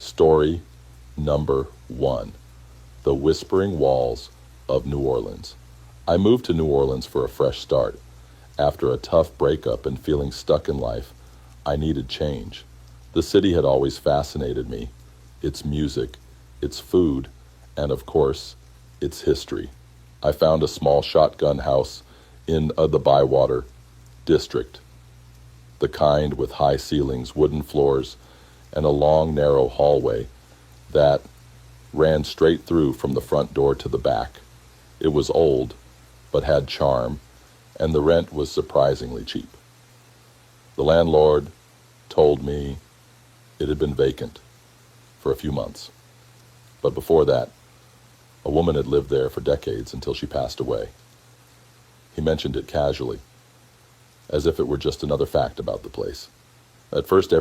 Story number 1. The Whispering Walls of New Orleans. I moved to New Orleans for a fresh start. After a tough breakup and feeling stuck in life, I needed change. The city had always fascinated me. Its music, its food, and of course, its history. I found a small shotgun house in the Bywater district. The kind with high ceilings, wooden floors, and a long, narrow hallway that ran straight through from the front door to the back. It was old, but had charm, and the rent was surprisingly cheap. The landlord told me it had been vacant for a few months, but before that, a woman had lived there for decades until she passed away. He mentioned it casually, as if it were just another fact about the place. At first,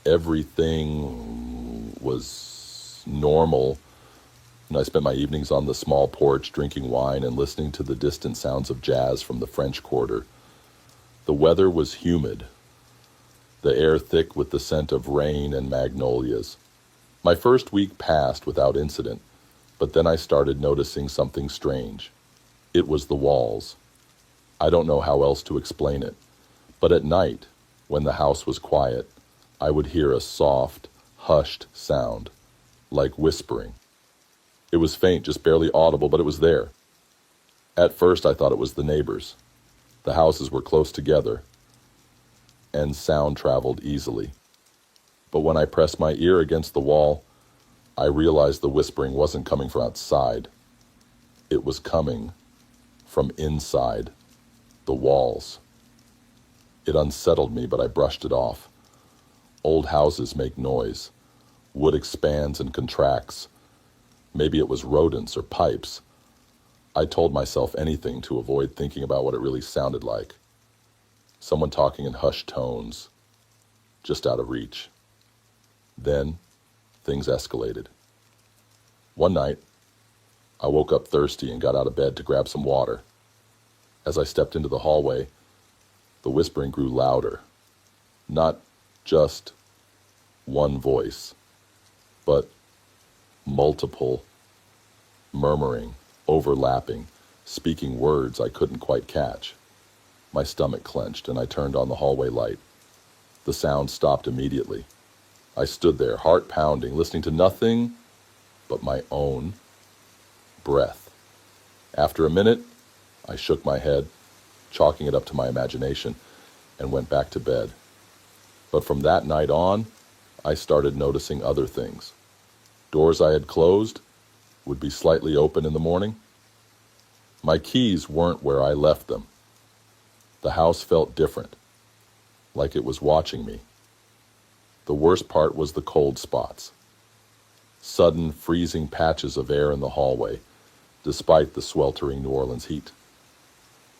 everything was normal, and I spent my evenings on the small porch drinking wine and listening to the distant sounds of jazz from the French Quarter. The weather was humid, the air thick with the scent of rain and magnolias. My first week passed without incident, but then I started noticing something strange. It was the walls. I don't know how else to explain it, but at night, when the house was quiet, I would hear a soft, hushed sound, like whispering. It was faint, just barely audible, but it was there. At first, I thought it was the neighbors. The houses were close together, and sound traveled easily. But when I pressed my ear against the wall, I realized the whispering wasn't coming from outside. It was coming from inside the walls. It unsettled me, but I brushed it off. Old houses make noise. Wood expands and contracts. Maybe it was rodents or pipes. I told myself anything to avoid thinking about what it really sounded like. Someone talking in hushed tones, just out of reach. Then, things escalated. One night, I woke up thirsty and got out of bed to grab some water. As I stepped into the hallway, the whispering grew louder. Not just one voice, but multiple, murmuring, overlapping, speaking words I couldn't quite catch. My stomach clenched and I turned on the hallway light. The sound stopped immediately. I stood there, heart pounding, listening to nothing but my own breath. After a minute, I shook my head, chalking it up to my imagination, and went back to bed. But from that night on, I started noticing other things. Doors I had closed would be slightly open in the morning. My keys weren't where I left them. The house felt different, like it was watching me. The worst part was the cold spots. Sudden, freezing patches of air in the hallway, despite the sweltering New Orleans heat.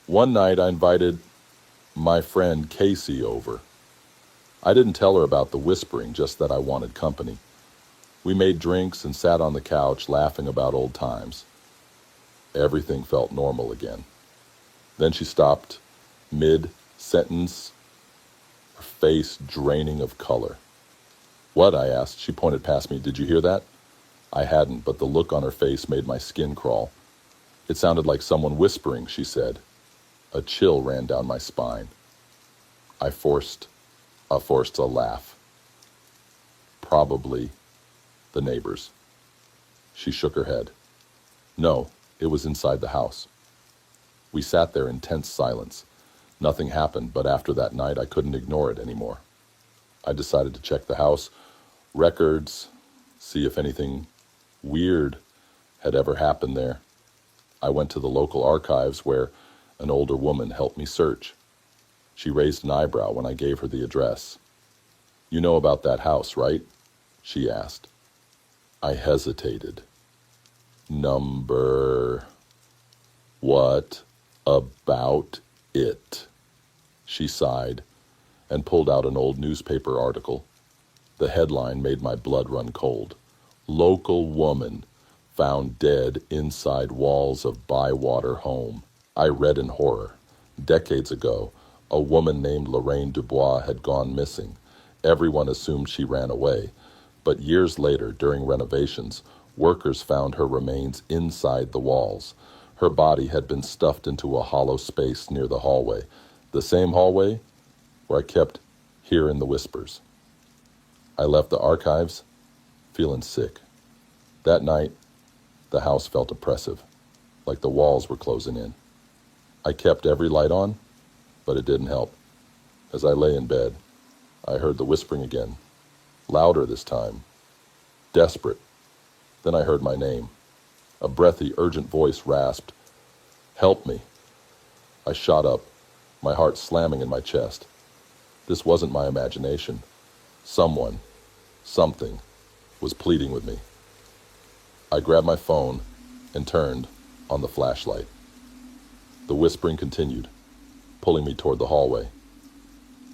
One night I invited my friend Casey over. I didn't tell her about the whispering, just that I wanted company. We made drinks and sat on the couch laughing about old times. Everything felt normal again. Then she stopped mid-sentence, her face draining of color. "What?" I asked. She pointed past me. "Did you hear that?" I hadn't, but the look on her face made my skin crawl. "It sounded like someone whispering," she said. A chill ran down my spine. I forced a laugh. "Probably the neighbors." She shook her head. "No, it was inside the house." We sat there in tense silence. Nothing happened, but after that night I couldn't ignore it anymore. I decided to check the house, records, see if anything weird had ever happened there. I went to the local archives where an older woman helped me search. She raised an eyebrow when I gave her the address. "You know about that house, right?" she asked. I hesitated. "Number... What about it?" She sighed and pulled out an old newspaper article. The headline made my blood run cold. "Local woman found dead inside walls of Bywater home." I read in horror. Decades ago, a woman named Lorraine Dubois had gone missing. Everyone assumed she ran away, But years later, during renovations, workers found her remains inside the walls. Her body had been stuffed into a hollow space near the hallway, the same hallway where I kept hearing the whispers. I left the archives feeling sick. That night, the house felt oppressive, like the walls were closing in. I kept every light on, but it didn't help. As I lay in bed, I heard the whispering again, louder this time, desperate. Then I heard my name. A breathy, urgent voice rasped, "Help me." I shot up, my heart slamming in my chest. This wasn't my imagination. Someone, something, was pleading with me. I grabbed my phone and turned on the flashlight. The whispering continued, pulling me toward the hallway.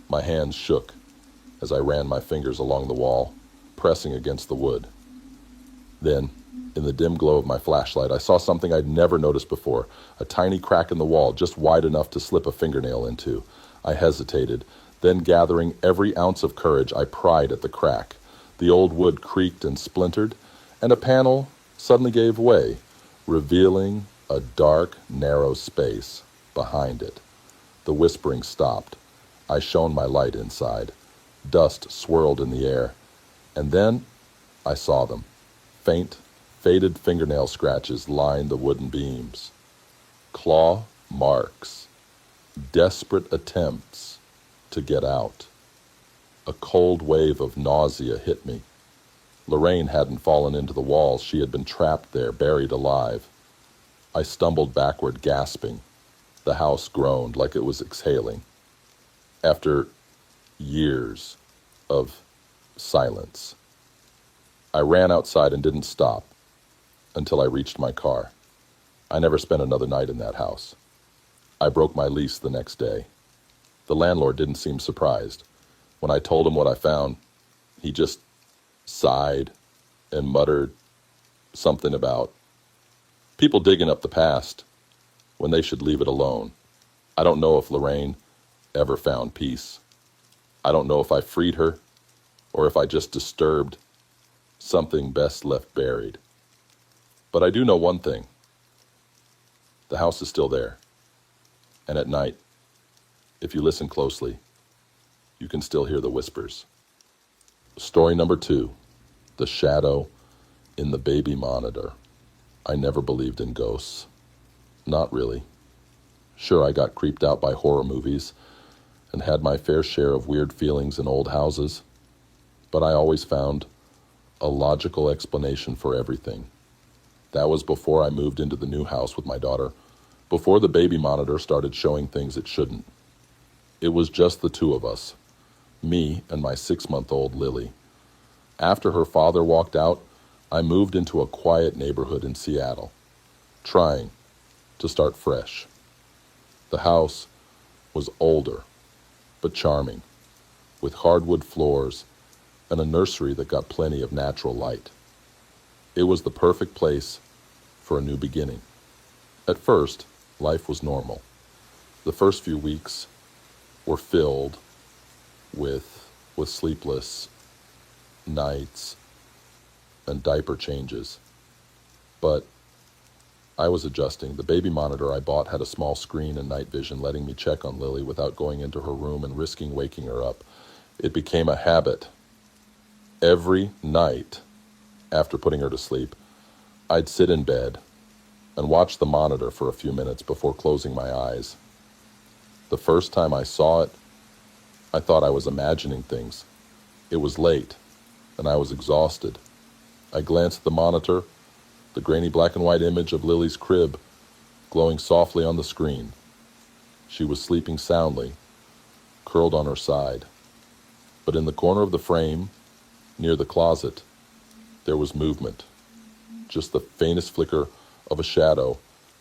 My hands shook as I ran my fingers along the wall, pressing against the wood. Then, in the dim glow of my flashlight, I saw something I'd never noticed before, a tiny crack in the wall just wide enough to slip a fingernail into. I hesitated, then gathering every ounce of courage, I pried at the crack. The old wood creaked and splintered, and a panel suddenly gave way, revealing a dark, narrow space behind it. The whispering stopped. I shone my light inside. Dust swirled in the air, and then I saw them. Faint, faded fingernail scratches lined the wooden beams. Claw marks. Desperate attempts to get out. A cold wave of nausea hit me. Lorraine hadn't fallen into the walls. She had been trapped there, buried alive. I stumbled backward, gasping. The house groaned like it was exhaling. After years of silence, I ran outside and didn't stop until I reached my car. I never spent another night in that house. I broke my lease the next day. The landlord didn't seem surprised. When I told him what I found, he just sighed and muttered something about people digging up the past when they should leave it alone. I don't know if Lorraine ever found peace. I don't know if I freed her or if I just disturbed something best left buried. But I do know one thing. The house is still there. And at night, if you listen closely, you can still hear the whispers. Story number 2, The Shadow in the Baby Monitor. I never believed in ghosts. Not really. Sure, I got creeped out by horror movies and had my fair share of weird feelings in old houses, but I always found a logical explanation for everything. That was before I moved into the new house with my daughter, before the baby monitor started showing things it shouldn't. It was just the two of us, me and my 6-month-old Lily. After her father walked out, I moved into a quiet neighborhood in Seattle, trying to start fresh. The house was older, but charming, with hardwood floors and a nursery that got plenty of natural light. It was the perfect place for a new beginning. At first, life was normal. The first few weeks were filled with sleepless nights and diaper changes. But I was adjusting. The baby monitor I bought had a small screen and night vision, letting me check on Lily without going into her room and risking waking her up. It became a habit. Every night, after putting her to sleep, I'd sit in bed and watch the monitor for a few minutes before closing my eyes. The first time I saw it, I thought I was imagining things. It was late, and I was exhausted. I glanced at the monitor, the grainy black and white image of Lily's crib glowing softly on the screen. She was sleeping soundly, curled on her side. But in the corner of the frame, near the closet, there was movement. Just the faintest flicker of a shadow,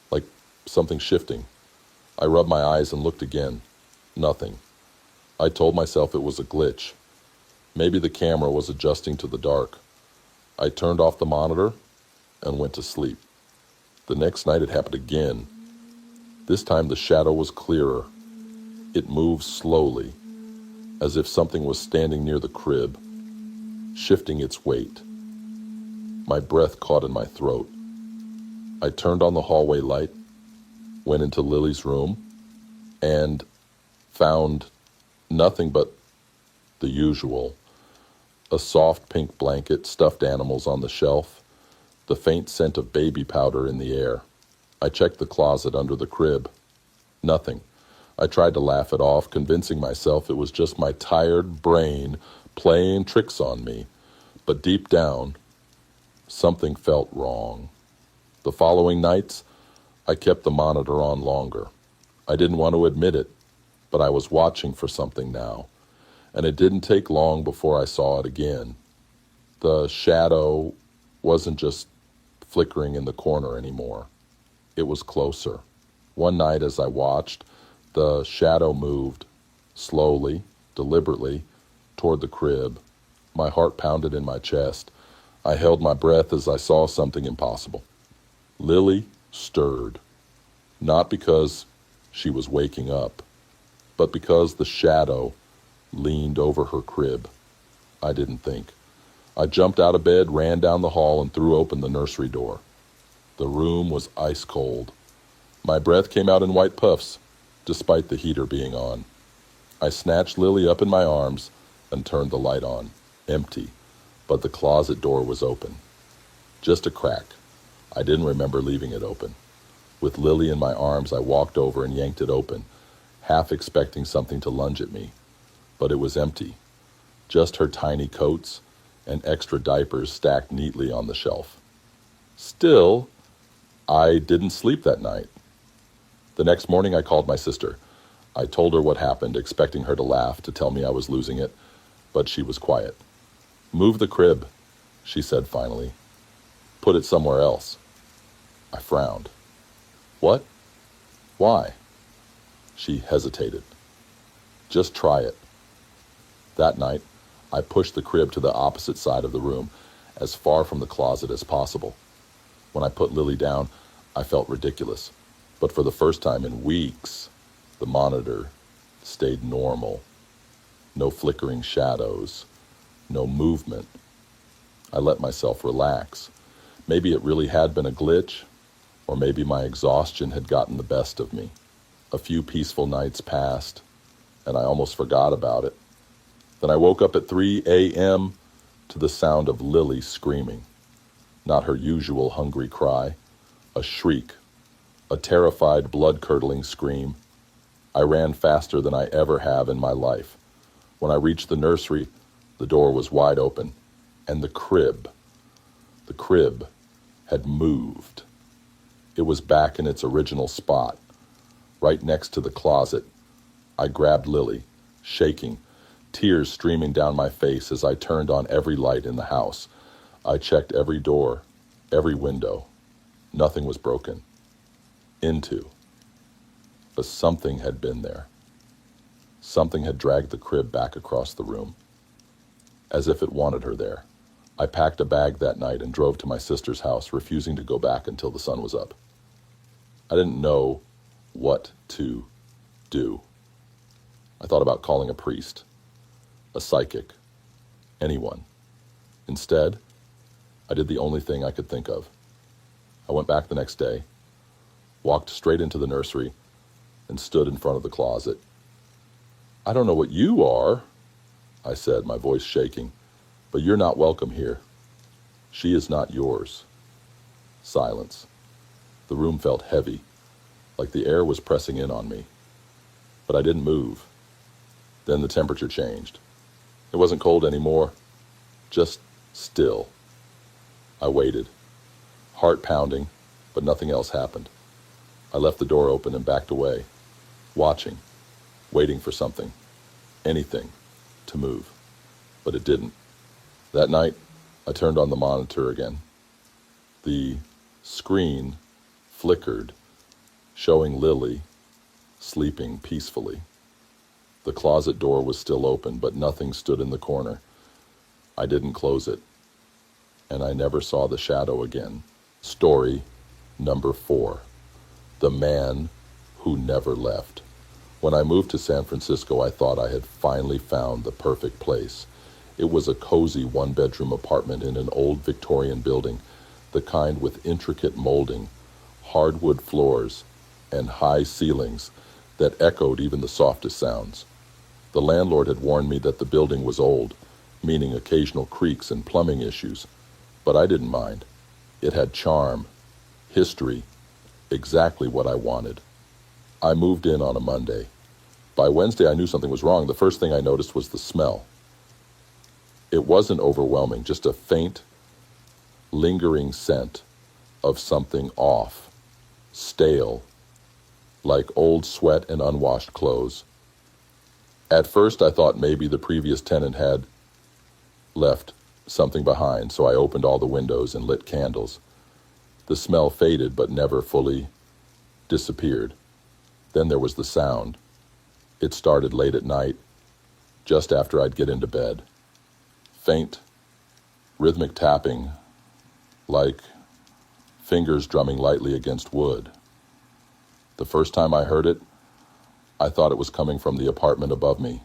like something shifting. I rubbed my eyes and looked again. Nothing. I told myself it was a glitch. Maybe the camera was adjusting to the dark. I turned off the monitor and went to sleep. The next night it happened again. This time the shadow was clearer. It moved slowly, as if something was standing near the crib. shifting its weight. My breath caught in my throat. I turned on the hallway light, went into Lily's room, and found nothing but the usual. A soft pink blanket, stuffed animals on the shelf, the faint scent of baby powder in the air. I checked the closet under the crib. Nothing. I tried to laugh it off, convincing myself it was just my tired brain playing tricks on me. But deep down, something felt wrong. The following nights, I kept the monitor on longer. I didn't want to admit it, but I was watching for something now, and it didn't take long before I saw it again. The shadow wasn't just flickering in the corner anymore. It was closer. One night as I watched, the shadow moved, slowly, deliberately, toward the crib. My heart pounded in my chest. I held my breath as I saw something impossible. Lily stirred, not because she was waking up, but because the shadow leaned over her crib. I didn't think. I jumped out of bed, ran down the hall, and threw open the nursery door. The room was ice cold. My breath came out in white puffs, despite the heater being on. I snatched Lily up in my arms and turned the light on. Empty, but the closet door was open. Just a crack. I didn't remember leaving it open. With Lily in my arms, I walked over and yanked it open, half expecting something to lunge at me. But it was empty. Just her tiny coats and extra diapers stacked neatly on the shelf. Still, I didn't sleep that night. The next morning, I called my sister. I told her what happened, expecting her to laugh, to tell me I was losing it, but she was quiet. "Move the crib," she said finally. "Put it somewhere else." I frowned. "What? Why?" She hesitated. "Just try it." That night, I pushed the crib to the opposite side of the room, as far from the closet as possible. When I put Lily down, I felt ridiculous. But for the first time in weeks, the monitor stayed normal. No flickering shadows, no movement. I let myself relax. Maybe it really had been a glitch, or maybe my exhaustion had gotten the best of me. A few peaceful nights passed, and I almost forgot about it. Then I woke up at 3 a.m. to the sound of Lily screaming. Not her usual hungry cry, a shriek, a terrified, blood-curdling scream. I ran faster than I ever have in my life. When I reached the nursery, the door was wide open, and the crib had moved. It was back in its original spot, right next to the closet. I grabbed Lily, shaking, tears streaming down my face as I turned on every light in the house. I checked every door, every window. Nothing was broken into. But something had been there. Something had dragged the crib back across the room, as if it wanted her there. I packed a bag that night and drove to my sister's house, refusing to go back until the sun was up. I didn't know what to do. I thought about calling a priest, a psychic, anyone. Instead, I did the only thing I could think of. I went back the next day, walked straight into the nursery, and stood in front of the closet. "I don't know what you are," I said, my voice shaking, "but you're not welcome here. She is not yours." Silence. The room felt heavy, like the air was pressing in on me. But I didn't move. Then the temperature changed. It wasn't cold anymore, just still. I waited, heart pounding, but nothing else happened. I left the door open and backed away, watching, waiting for something, anything, to move. But it didn't. That night, I turned on the monitor again. The screen flickered, showing Lily sleeping peacefully. The closet door was still open, but nothing stood in the corner. I didn't close it, and I never saw the shadow again. Story number 4. The Man Who Never Left. When I moved to San Francisco, I thought I had finally found the perfect place. It was a cozy one-bedroom apartment in an old Victorian building, the kind with intricate molding, hardwood floors, and high ceilings that echoed even the softest sounds. The landlord had warned me that the building was old, meaning occasional creaks and plumbing issues, but I didn't mind. It had charm, history, exactly what I wanted. I moved in on a Monday. By Wednesday, I knew something was wrong. The first thing I noticed was the smell. It wasn't overwhelming, just a faint, lingering scent of something off, stale, like old sweat and unwashed clothes. At first, I thought maybe the previous tenant had left something behind, so I opened all the windows and lit candles. The smell faded but never fully disappeared. Then there was the sound. It started late at night, just after I'd get into bed. Faint, rhythmic tapping, like fingers drumming lightly against wood. The first time I heard it, I thought it was coming from the apartment above me,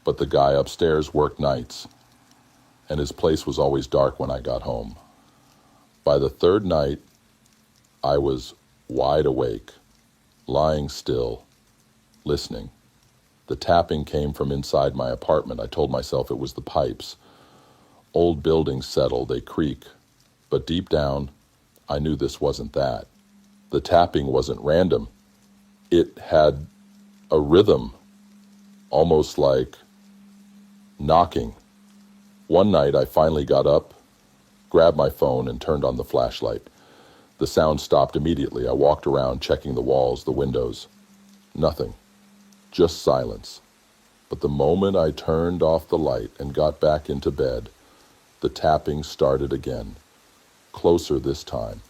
but the guy upstairs worked nights, and his place was always dark when I got home. By the third night, I was wide awake, lying still, listening. The tapping came from inside my apartment. I told myself it was the pipes. Old buildings settle, they creak, but deep down, I knew this wasn't that. The tapping wasn't random. It had a rhythm, almost like knocking. One night, I finally got up, grabbed my phone, and turned on the flashlight. The sound stopped immediately. I walked around, checking the walls, the windows. Nothing. Just silence. But the moment I turned off the light and got back into bed, the tapping started again, closer this time.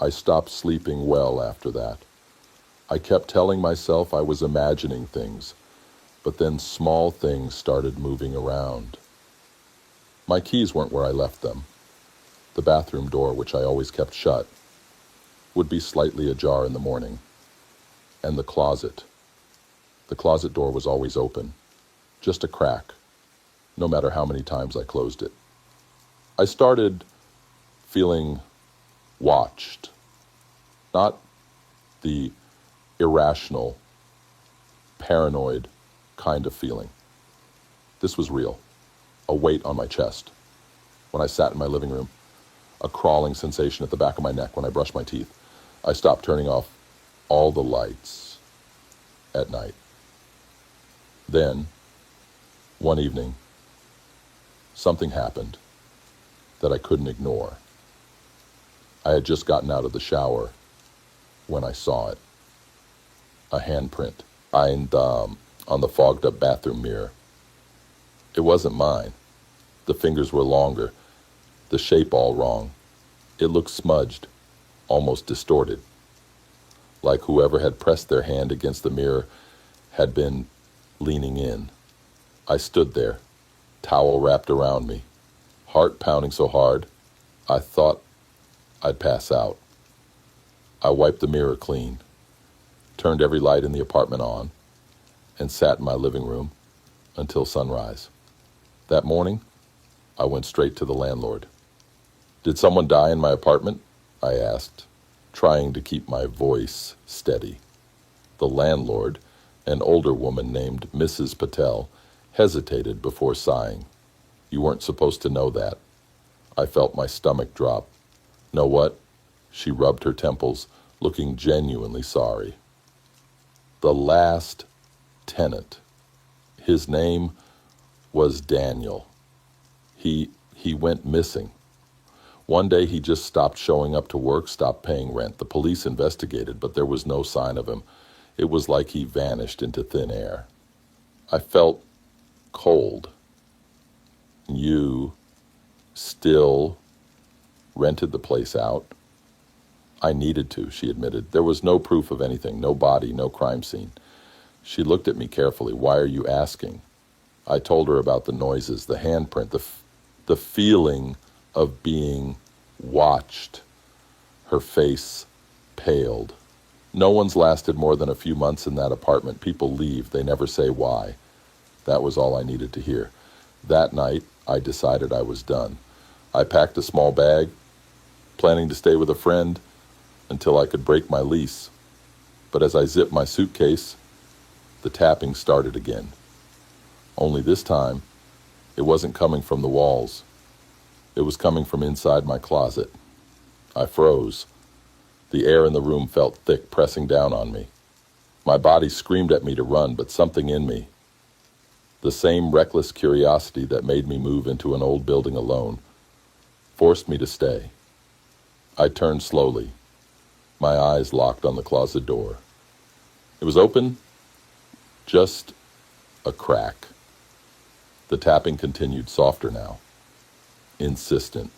I stopped sleeping well after that. I kept telling myself I was imagining things, but then small things started moving around. My keys weren't where I left them. The bathroom door, which I always kept shut, would be slightly ajar in the morning. And the closet door was always open, just a crack, no matter how many times I closed it. I started feeling watched, not the irrational, paranoid kind of feeling. This was real, a weight on my chest. When I sat in my living room, a crawling sensation at the back of my neck when I brushed my teeth. I stopped turning off all the lights at night. Then, one evening, something happened that I couldn't ignore. I had just gotten out of the shower when I saw it. A handprint on the fogged-up bathroom mirror. It wasn't mine. The fingers were longer, the shape all wrong. It looked smudged, almost distorted, like whoever had pressed their hand against the mirror had been leaning in. I stood there, towel wrapped around me, heart pounding so hard, I thought I'd pass out. I wiped the mirror clean, turned every light in the apartment on, and sat in my living room until sunrise. That morning, I went straight to the landlord. "Did someone die in my apartment?" I asked, trying to keep my voice steady. The landlord, an older woman named Mrs. Patel, hesitated before sighing. "You weren't supposed to know that." I felt my stomach drop. "Know what?" She rubbed her temples, looking genuinely sorry. The last tenant. His name was Daniel. He went missing. One day he just stopped showing up to work, stopped paying rent. The police investigated, but there was no sign of him. It was like he vanished into thin air. I felt cold. "You still rented the place out?" "I needed to," she admitted. "There was no proof of anything, no body, no crime scene." She looked at me carefully. "Why are you asking?" I told her about the noises, the handprint, the feeling of being watched. Her face paled. "No one's lasted more than a few months in that apartment. People leave. They never say why." That was all I needed to hear. That night, I decided I was done. I packed a small bag, planning to stay with a friend until I could break my lease. But as I zipped my suitcase, the tapping started again. Only this time, it wasn't coming from the walls. It was coming from inside my closet. I froze. The air in the room felt thick, pressing down on me. My body screamed at me to run, but something in me, the same reckless curiosity that made me move into an old building alone, forced me to stay. I turned slowly, my eyes locked on the closet door. It was open, just a crack. The tapping continued, softer now, insistent.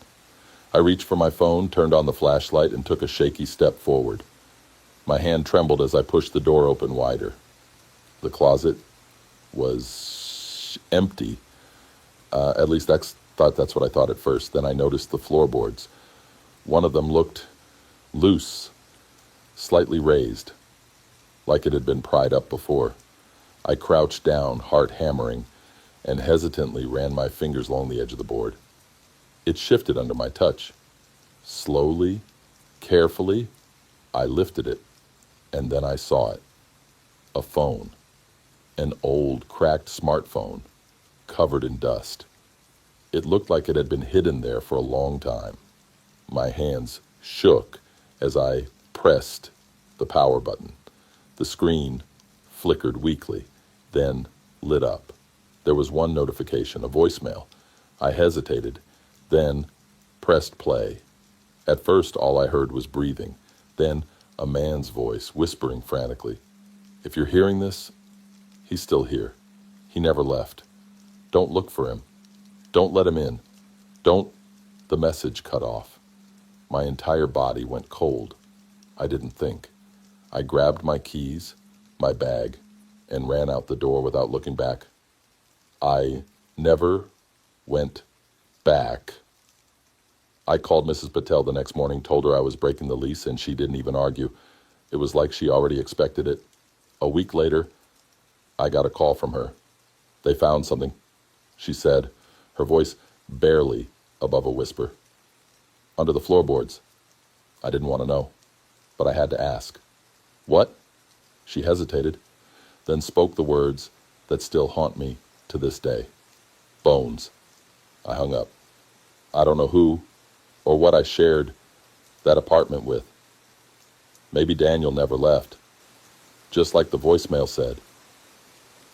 I reached for my phone, turned on the flashlight, and took a shaky step forward. My hand trembled as I pushed the door open wider. The closet was empty. At least that's what I thought at first. Then I noticed the floorboards. One of them looked loose, slightly raised, like it had been pried up before. I crouched down, heart hammering, and hesitantly ran my fingers along the edge of the board. It shifted under my touch. Slowly, carefully, I lifted it, and then I saw it. A phone. An old, cracked smartphone, covered in dust. It looked like it had been hidden there for a long time. My hands shook as I pressed the power button. The screen flickered weakly, then lit up. There was one notification, a voicemail. I hesitated, then pressed play. At first, all I heard was breathing, then a man's voice whispering frantically, "If you're hearing this, he's still here. He never left. Don't look for him. Don't let him in. Don't..." The message cut off. My entire body went cold. I didn't think. I grabbed my keys, my bag, and ran out the door without looking back. I never went back. I called Mrs. Patel the next morning, told her I was breaking the lease, and she didn't even argue. It was like she already expected it. A week later, I got a call from her. "They found something," she said, her voice barely above a whisper. "Under the floorboards." I didn't want to know, but I had to ask. "What?" She hesitated, then spoke the words that still haunt me to this day. "Bones." I hung up. I don't know who or what I shared that apartment with. Maybe Daniel never left, just like the voicemail said.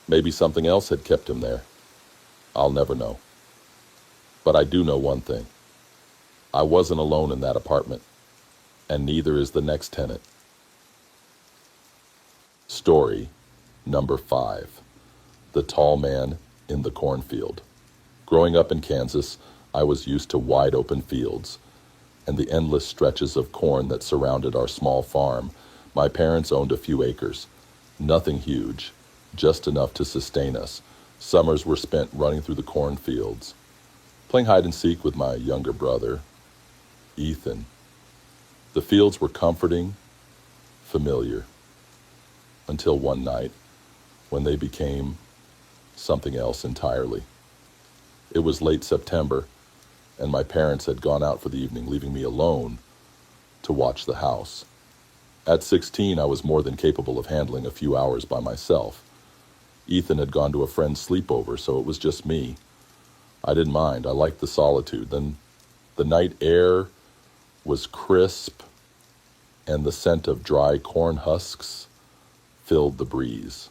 Maybe something else had kept him there. I'll never know. But I do know one thing. I wasn't alone in that apartment, and neither is the next tenant. Story number 5. The Tall Man in the Cornfield. Growing up in Kansas, I was used to wide open fields and the endless stretches of corn that surrounded our small farm. My parents owned a few acres. Nothing huge, just enough to sustain us. Summers were spent running through the cornfields, playing hide and seek with my younger brother, Ethan. The fields were comforting, familiar, until one night when they became something else entirely. It was late September, and my parents had gone out for the evening, leaving me alone to watch the house. At 16, I was more than capable of handling a few hours by myself. Ethan had gone to a friend's sleepover, so it was just me. I didn't mind. I liked the solitude. Then the night air was crisp, and the scent of dry corn husks filled the breeze.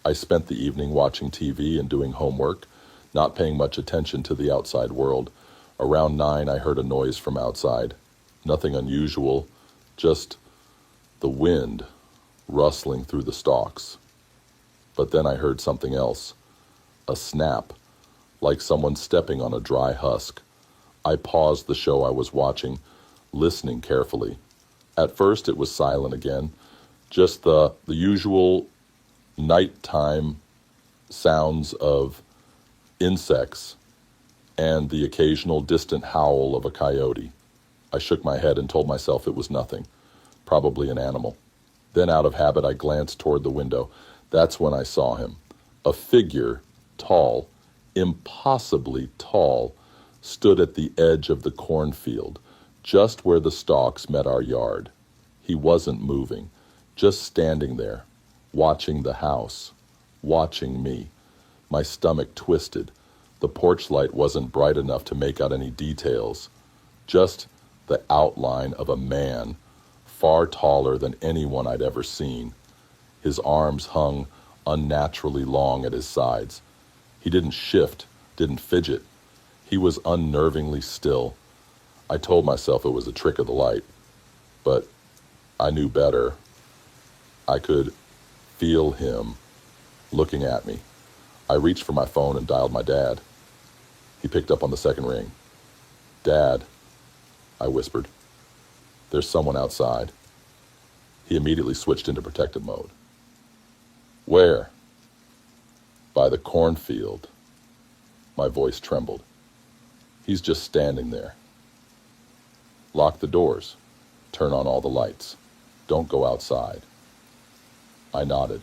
I spent the evening watching TV and doing homework, not paying much attention to the outside world. Around 9, I heard a noise from outside. Nothing unusual, just the wind rustling through the stalks. But then I heard something else, a snap, like someone stepping on a dry husk. I paused the show I was watching, listening carefully. At first it was silent again, just the usual nighttime sounds of insects and the occasional distant howl of a coyote. I shook my head and told myself it was nothing, probably an animal. Then out of habit I glanced toward the window. That's when I saw him, a figure, tall, impossibly tall, stood at the edge of the cornfield, just where the stalks met our yard. He wasn't moving, just standing there, watching the house, watching me. My stomach twisted. The porch light wasn't bright enough to make out any details, just the outline of a man, far taller than anyone I'd ever seen. His arms hung unnaturally long at his sides. He didn't shift, didn't fidget. He was unnervingly still. I told myself it was a trick of the light, but I knew better. I could feel him looking at me. I reached for my phone and dialed my dad. He picked up on the second ring. "Dad," I whispered. "There's someone outside." He immediately switched into protective mode. "Where?" "By the cornfield." My voice trembled. "He's just standing there." "Lock the doors. Turn on all the lights. Don't go outside." I nodded,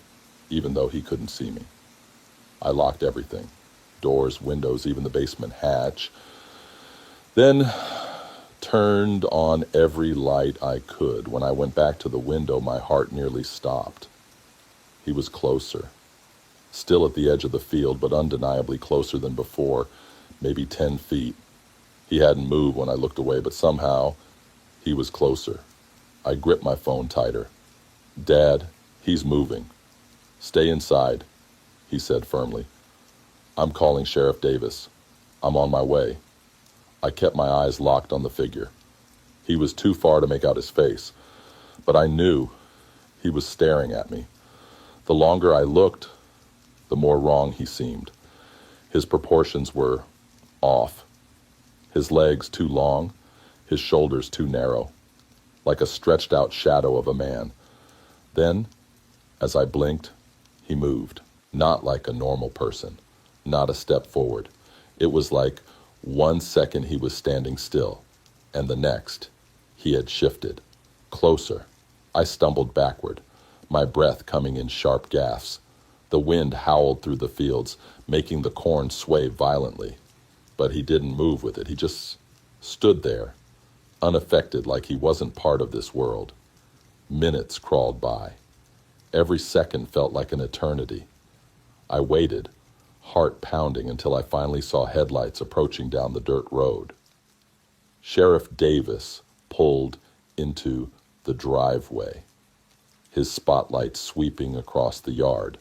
even though he couldn't see me. I locked everything. Doors, windows, even the basement hatch. Then turned on every light I could. When I went back to the window, my heart nearly stopped. He was closer. Still at the edge of the field, but undeniably closer than before, maybe 10 feet. He hadn't moved when I looked away, but somehow he was closer. I gripped my phone tighter. "Dad, he's moving. Stay inside," he said firmly. "I'm calling Sheriff Davis. I'm on my way." I kept my eyes locked on the figure. He was too far to make out his face, but I knew he was staring at me. The longer I looked, the more wrong he seemed. His proportions were off. His legs too long, his shoulders too narrow, like a stretched out shadow of a man. Then, as I blinked, he moved, not like a normal person, not a step forward. It was like 1 second he was standing still, and the next, he had shifted, closer. I stumbled backward, my breath coming in sharp gasps. The wind howled through the fields, making the corn sway violently. But he didn't move with it. He just stood there, unaffected, like he wasn't part of this world. Minutes crawled by. Every second felt like an eternity. I waited, heart pounding, until I finally saw headlights approaching down the dirt road. Sheriff Davis pulled into the driveway, his spotlight sweeping across the yard.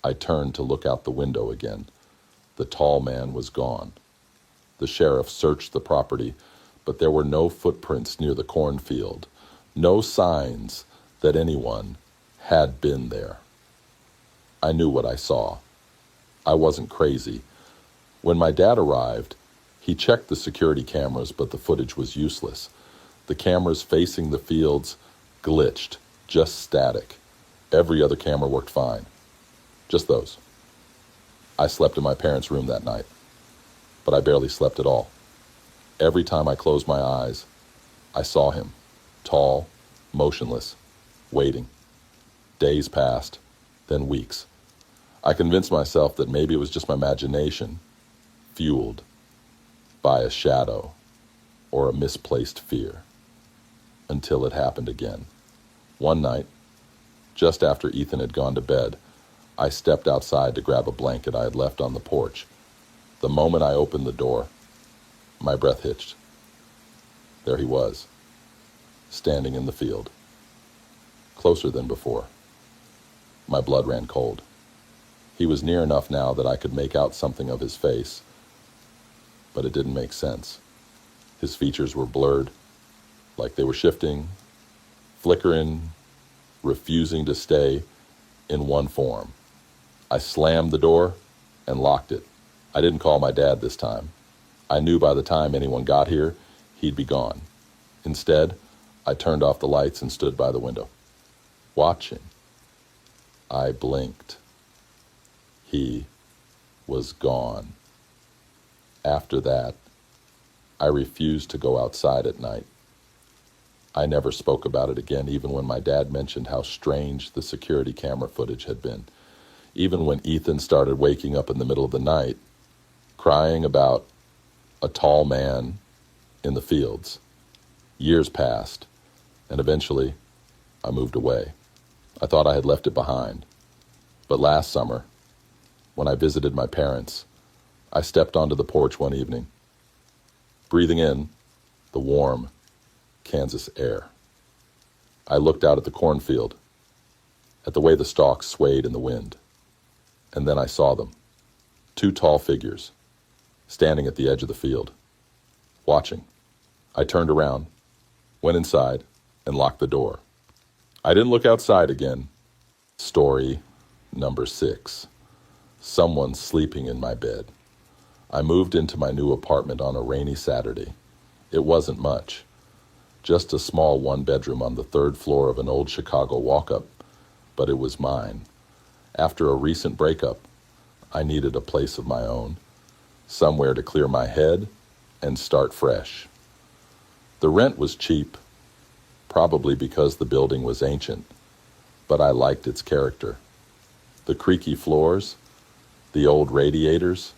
I turned to look out the window again. The tall man was gone. The sheriff searched the property, but there were no footprints near the cornfield, no signs that anyone had been there. I knew what I saw. I wasn't crazy. When my dad arrived, he checked the security cameras, but the footage was useless. The cameras facing the fields glitched, just static. Every other camera worked fine. Just those. I slept in my parents' room that night, but I barely slept at all. Every time I closed my eyes, I saw him, tall, motionless, waiting. Days passed, then weeks. I convinced myself that maybe it was just my imagination, fueled by a shadow or a misplaced fear, until it happened again. One night, just after Ethan had gone to bed, I stepped outside to grab a blanket I had left on the porch. The moment I opened the door, my breath hitched. There he was, standing in the field, closer than before. My blood ran cold. He was near enough now that I could make out something of his face, but it didn't make sense. His features were blurred, like they were shifting, flickering, refusing to stay in one form. I slammed the door and locked it. I didn't call my dad this time. I knew by the time anyone got here, he'd be gone. Instead, I turned off the lights and stood by the window, watching. I blinked. He was gone. After that, I refused to go outside at night. I never spoke about it again, even when my dad mentioned how strange the security camera footage had been. Even when Ethan started waking up in the middle of the night, crying about a tall man in the fields. Years passed, and eventually I moved away. I thought I had left it behind. But last summer, when I visited my parents, I stepped onto the porch one evening, breathing in the warm Kansas air. I looked out at the cornfield, at the way the stalks swayed in the wind, and then I saw them, two tall figures, standing at the edge of the field, watching. I turned around, went inside, and locked the door. I didn't look outside again. Story number 6. Someone sleeping in my bed. I moved into my new apartment on a rainy Saturday. It wasn't much, just a small one-bedroom on the 3rd floor of an old Chicago walk-up, but it was mine. After a recent breakup, I needed a place of my own, somewhere to clear my head and start fresh. The rent was cheap, probably because the building was ancient, but I liked its character. The creaky floors, the old radiators,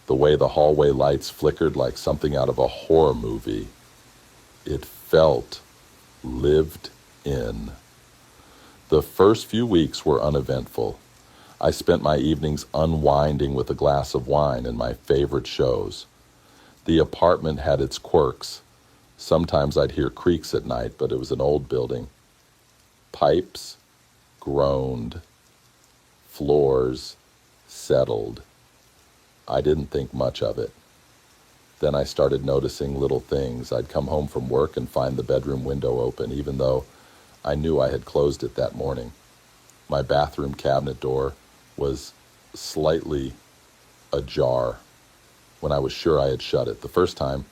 the way the hallway lights flickered like something out of a horror movie. It felt lived in. The first few weeks were uneventful. I spent my evenings unwinding with a glass of wine and my favorite shows. The apartment had its quirks. Sometimes I'd hear creaks at night, but it was an old building. Pipes groaned. Floors settled. I didn't think much of it. Then I started noticing little things. I'd come home from work and find the bedroom window open, even though I knew I had closed it that morning. My bathroom cabinet door was slightly ajar when I was sure I had shut it. The first time,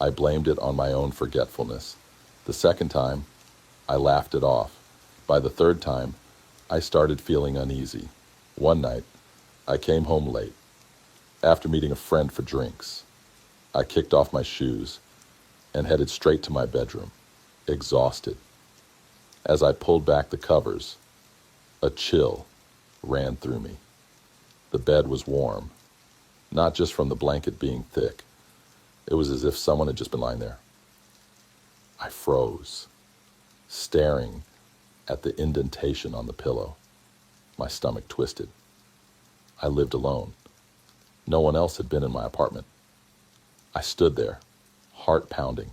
I blamed it on my own forgetfulness. The second time, I laughed it off. By the third time, I started feeling uneasy. One night, I came home late. After meeting a friend for drinks, I kicked off my shoes and headed straight to my bedroom, exhausted. As I pulled back the covers, a chill ran through me. The bed was warm, not just from the blanket being thick. It was as if someone had just been lying there. I froze, staring at the indentation on the pillow. My stomach twisted. I lived alone. No one else had been in my apartment. I stood there, heart pounding,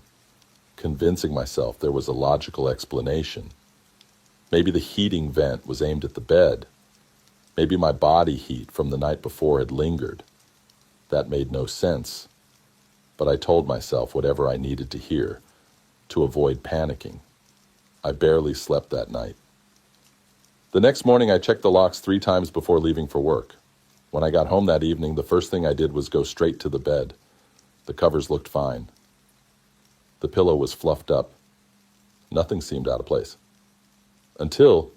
convincing myself there was a logical explanation. Maybe the heating vent was aimed at the bed. Maybe my body heat from the night before had lingered. That made no sense. But I told myself whatever I needed to hear to avoid panicking. I barely slept that night. The next morning, I checked the locks 3 times before leaving for work. When I got home that evening, the first thing I did was go straight to the bed. The covers looked fine. The pillow was fluffed up. Nothing seemed out of place. Until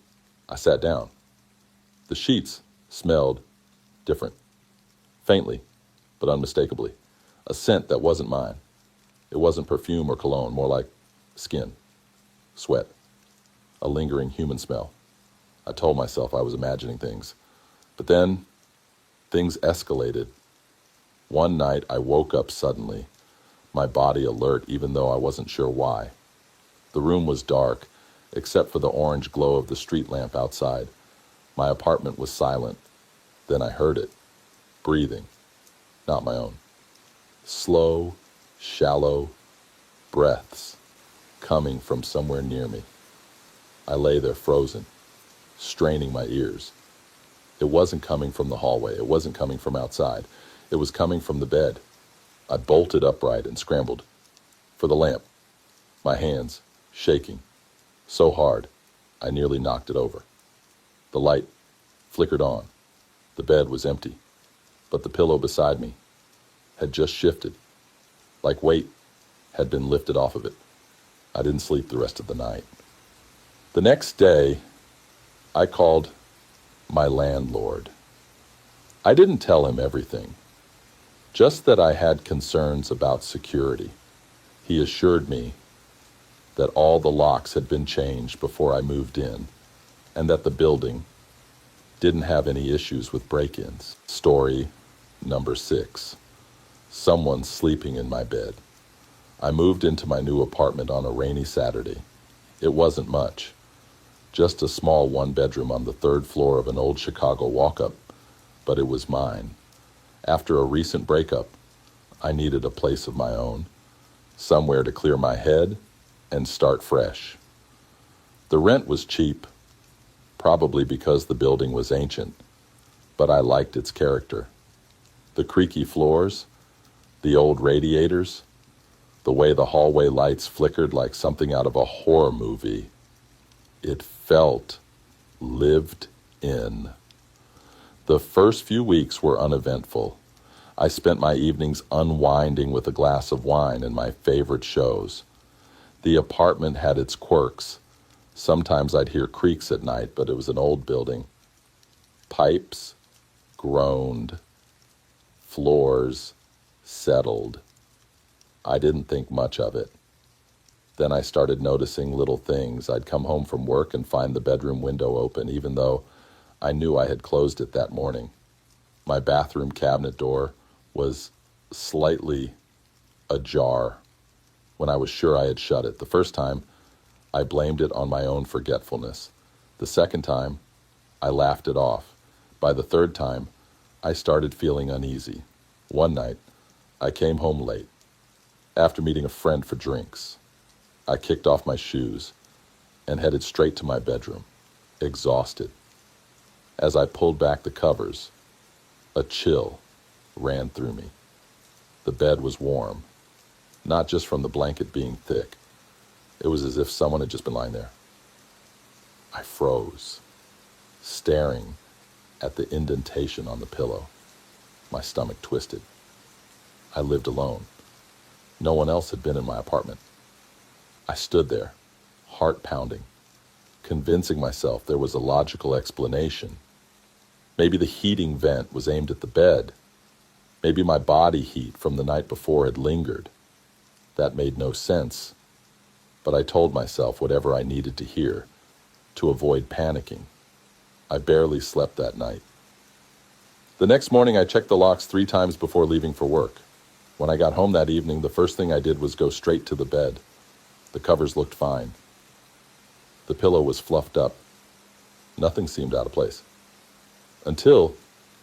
I sat down. The sheets smelled different. Faintly, but unmistakably. A scent that wasn't mine. It wasn't perfume or cologne, more like skin, sweat, a lingering human smell. I told myself I was imagining things. But then, things escalated. One night, I woke up suddenly, my body alert even though I wasn't sure why. The room was dark, except for the orange glow of the street lamp outside. My apartment was silent. Then I heard it, breathing, not my own. Slow, shallow breaths coming from somewhere near me. I lay there frozen, straining my ears. It wasn't coming from the hallway. It wasn't coming from outside. It was coming from the bed. I bolted upright and scrambled for the lamp, my hands shaking so hard I nearly knocked it over. The light flickered on. The bed was empty, but the pillow beside me had just shifted, like weight had been lifted off of it. I didn't sleep the rest of the night. The next day, I called my landlord. I didn't tell him everything, just that I had concerns about security. He assured me that all the locks had been changed before I moved in, and that the building didn't have any issues with break-ins. Story number 6. Someone sleeping in my bed. I moved into my new apartment on a rainy Saturday. It wasn't much, just a small one-bedroom on the third floor of an old Chicago walk-up, but it was mine. After a recent breakup, I needed a place of my own, somewhere to clear my head and start fresh. The rent was cheap, probably because the building was ancient, but I liked its character. The creaky floors, the old radiators, the way the hallway lights flickered like something out of a horror movie. It felt lived in. The first few weeks were uneventful. I spent my evenings unwinding with a glass of wine and my favorite shows. The apartment had its quirks. Sometimes I'd hear creaks at night, but it was an old building. Pipes groaned. Floors settled. I didn't think much of it. Then I started noticing little things. I'd come home from work and find the bedroom window open, even though I knew I had closed it that morning. My bathroom cabinet door was slightly ajar when I was sure I had shut it. The first time, I blamed it on my own forgetfulness. The second time, I laughed it off. By the third time, I started feeling uneasy. One night, I came home late. After meeting a friend for drinks, I kicked off my shoes and headed straight to my bedroom, exhausted. As I pulled back the covers, a chill ran through me. The bed was warm, not just from the blanket being thick. It was as if someone had just been lying there. I froze, staring at the indentation on the pillow. My stomach twisted. I lived alone. No one else had been in my apartment. I stood there, heart pounding, convincing myself there was a logical explanation. Maybe the heating vent was aimed at the bed. Maybe my body heat from the night before had lingered. That made no sense, but I told myself whatever I needed to hear to avoid panicking. I barely slept that night. The next morning, I checked the locks 3 times before leaving for work. When I got home that evening, the first thing I did was go straight to the bed. The covers looked fine. The pillow was fluffed up. Nothing seemed out of place. Until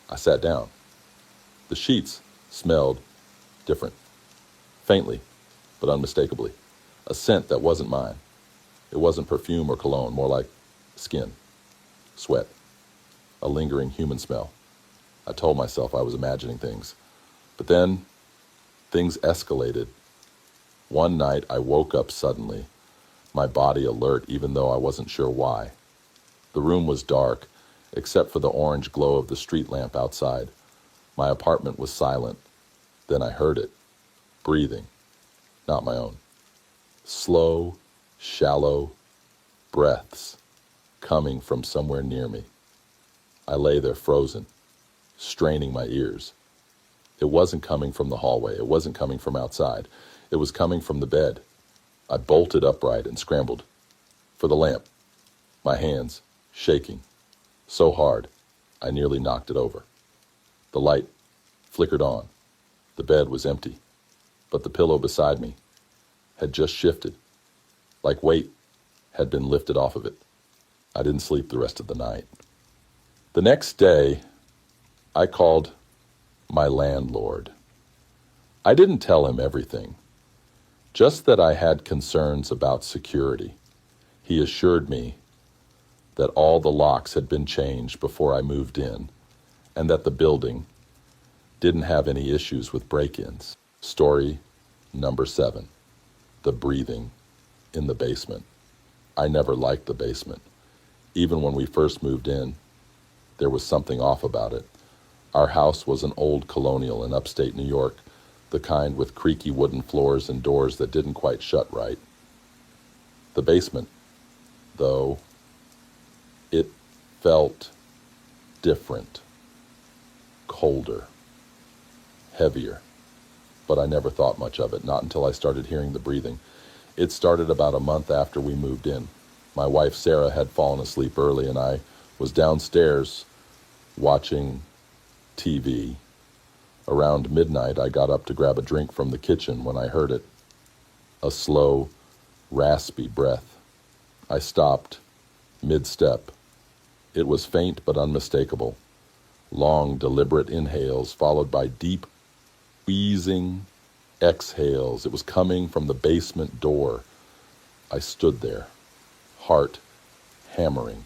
I sat down. The sheets smelled different. Faintly, but unmistakably. A scent that wasn't mine. It wasn't perfume or cologne, more like skin, sweat, a lingering human smell. I told myself I was imagining things. But then, things escalated. One night, I woke up suddenly, my body alert even though I wasn't sure why. The room was dark, except for the orange glow of the street lamp outside. My apartment was silent. Then I heard it, breathing, not my own. Slow, shallow breaths coming from somewhere near me. I lay there frozen, straining my ears. It wasn't coming from the hallway. It wasn't coming from outside. It was coming from the bed. I bolted upright and scrambled for the lamp, my hands shaking so hard I nearly knocked it over. The light flickered on. The bed was empty, but the pillow beside me had just shifted, like weight had been lifted off of it. I didn't sleep the rest of the night. The next day, I called my landlord. I didn't tell him everything, just that I had concerns about security. He assured me that all the locks had been changed before I moved in, and that the building didn't have any issues with break-ins. Story number 7, the breathing in the basement. I never liked the basement. Even when we first moved in, there was something off about it. Our house was an old colonial in upstate New York, the kind with creaky wooden floors and doors that didn't quite shut right. The basement, though, it felt different, colder, heavier, but I never thought much of it, not until I started hearing the breathing. It started about a month after we moved in. My wife, Sarah, had fallen asleep early, and I was downstairs watching TV Around midnight, I got up to grab a drink from the kitchen when I heard it. A slow, raspy breath. I stopped, mid-step. It was faint but unmistakable. Long, deliberate inhales followed by deep, wheezing exhales. It was coming from the basement door. I stood there, heart hammering.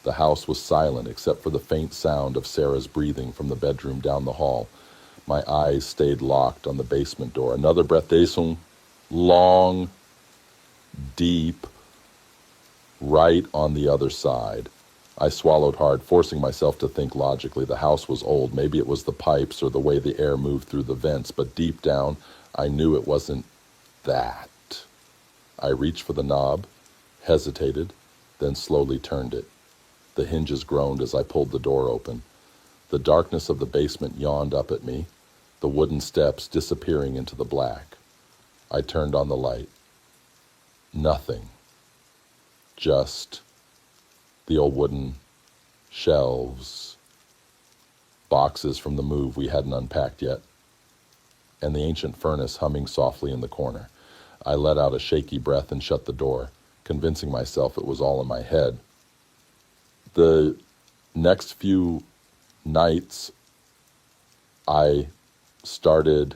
The house was silent except for the faint sound of Sarah's breathing from the bedroom down the hall. My eyes stayed locked on the basement door. Another breathation, long, deep, right on the other side. I swallowed hard, forcing myself to think logically. The house was old. Maybe it was the pipes or the way the air moved through the vents, but deep down, I knew it wasn't that. I reached for the knob, hesitated, then slowly turned it. The hinges groaned as I pulled the door open. The darkness of the basement yawned up at me, the wooden steps disappearing into the black. I turned on the light. Nothing. Just the old wooden shelves, boxes from the move we hadn't unpacked yet, and the ancient furnace humming softly in the corner. I let out a shaky breath and shut the door, convincing myself it was all in my head. The next few nights, I started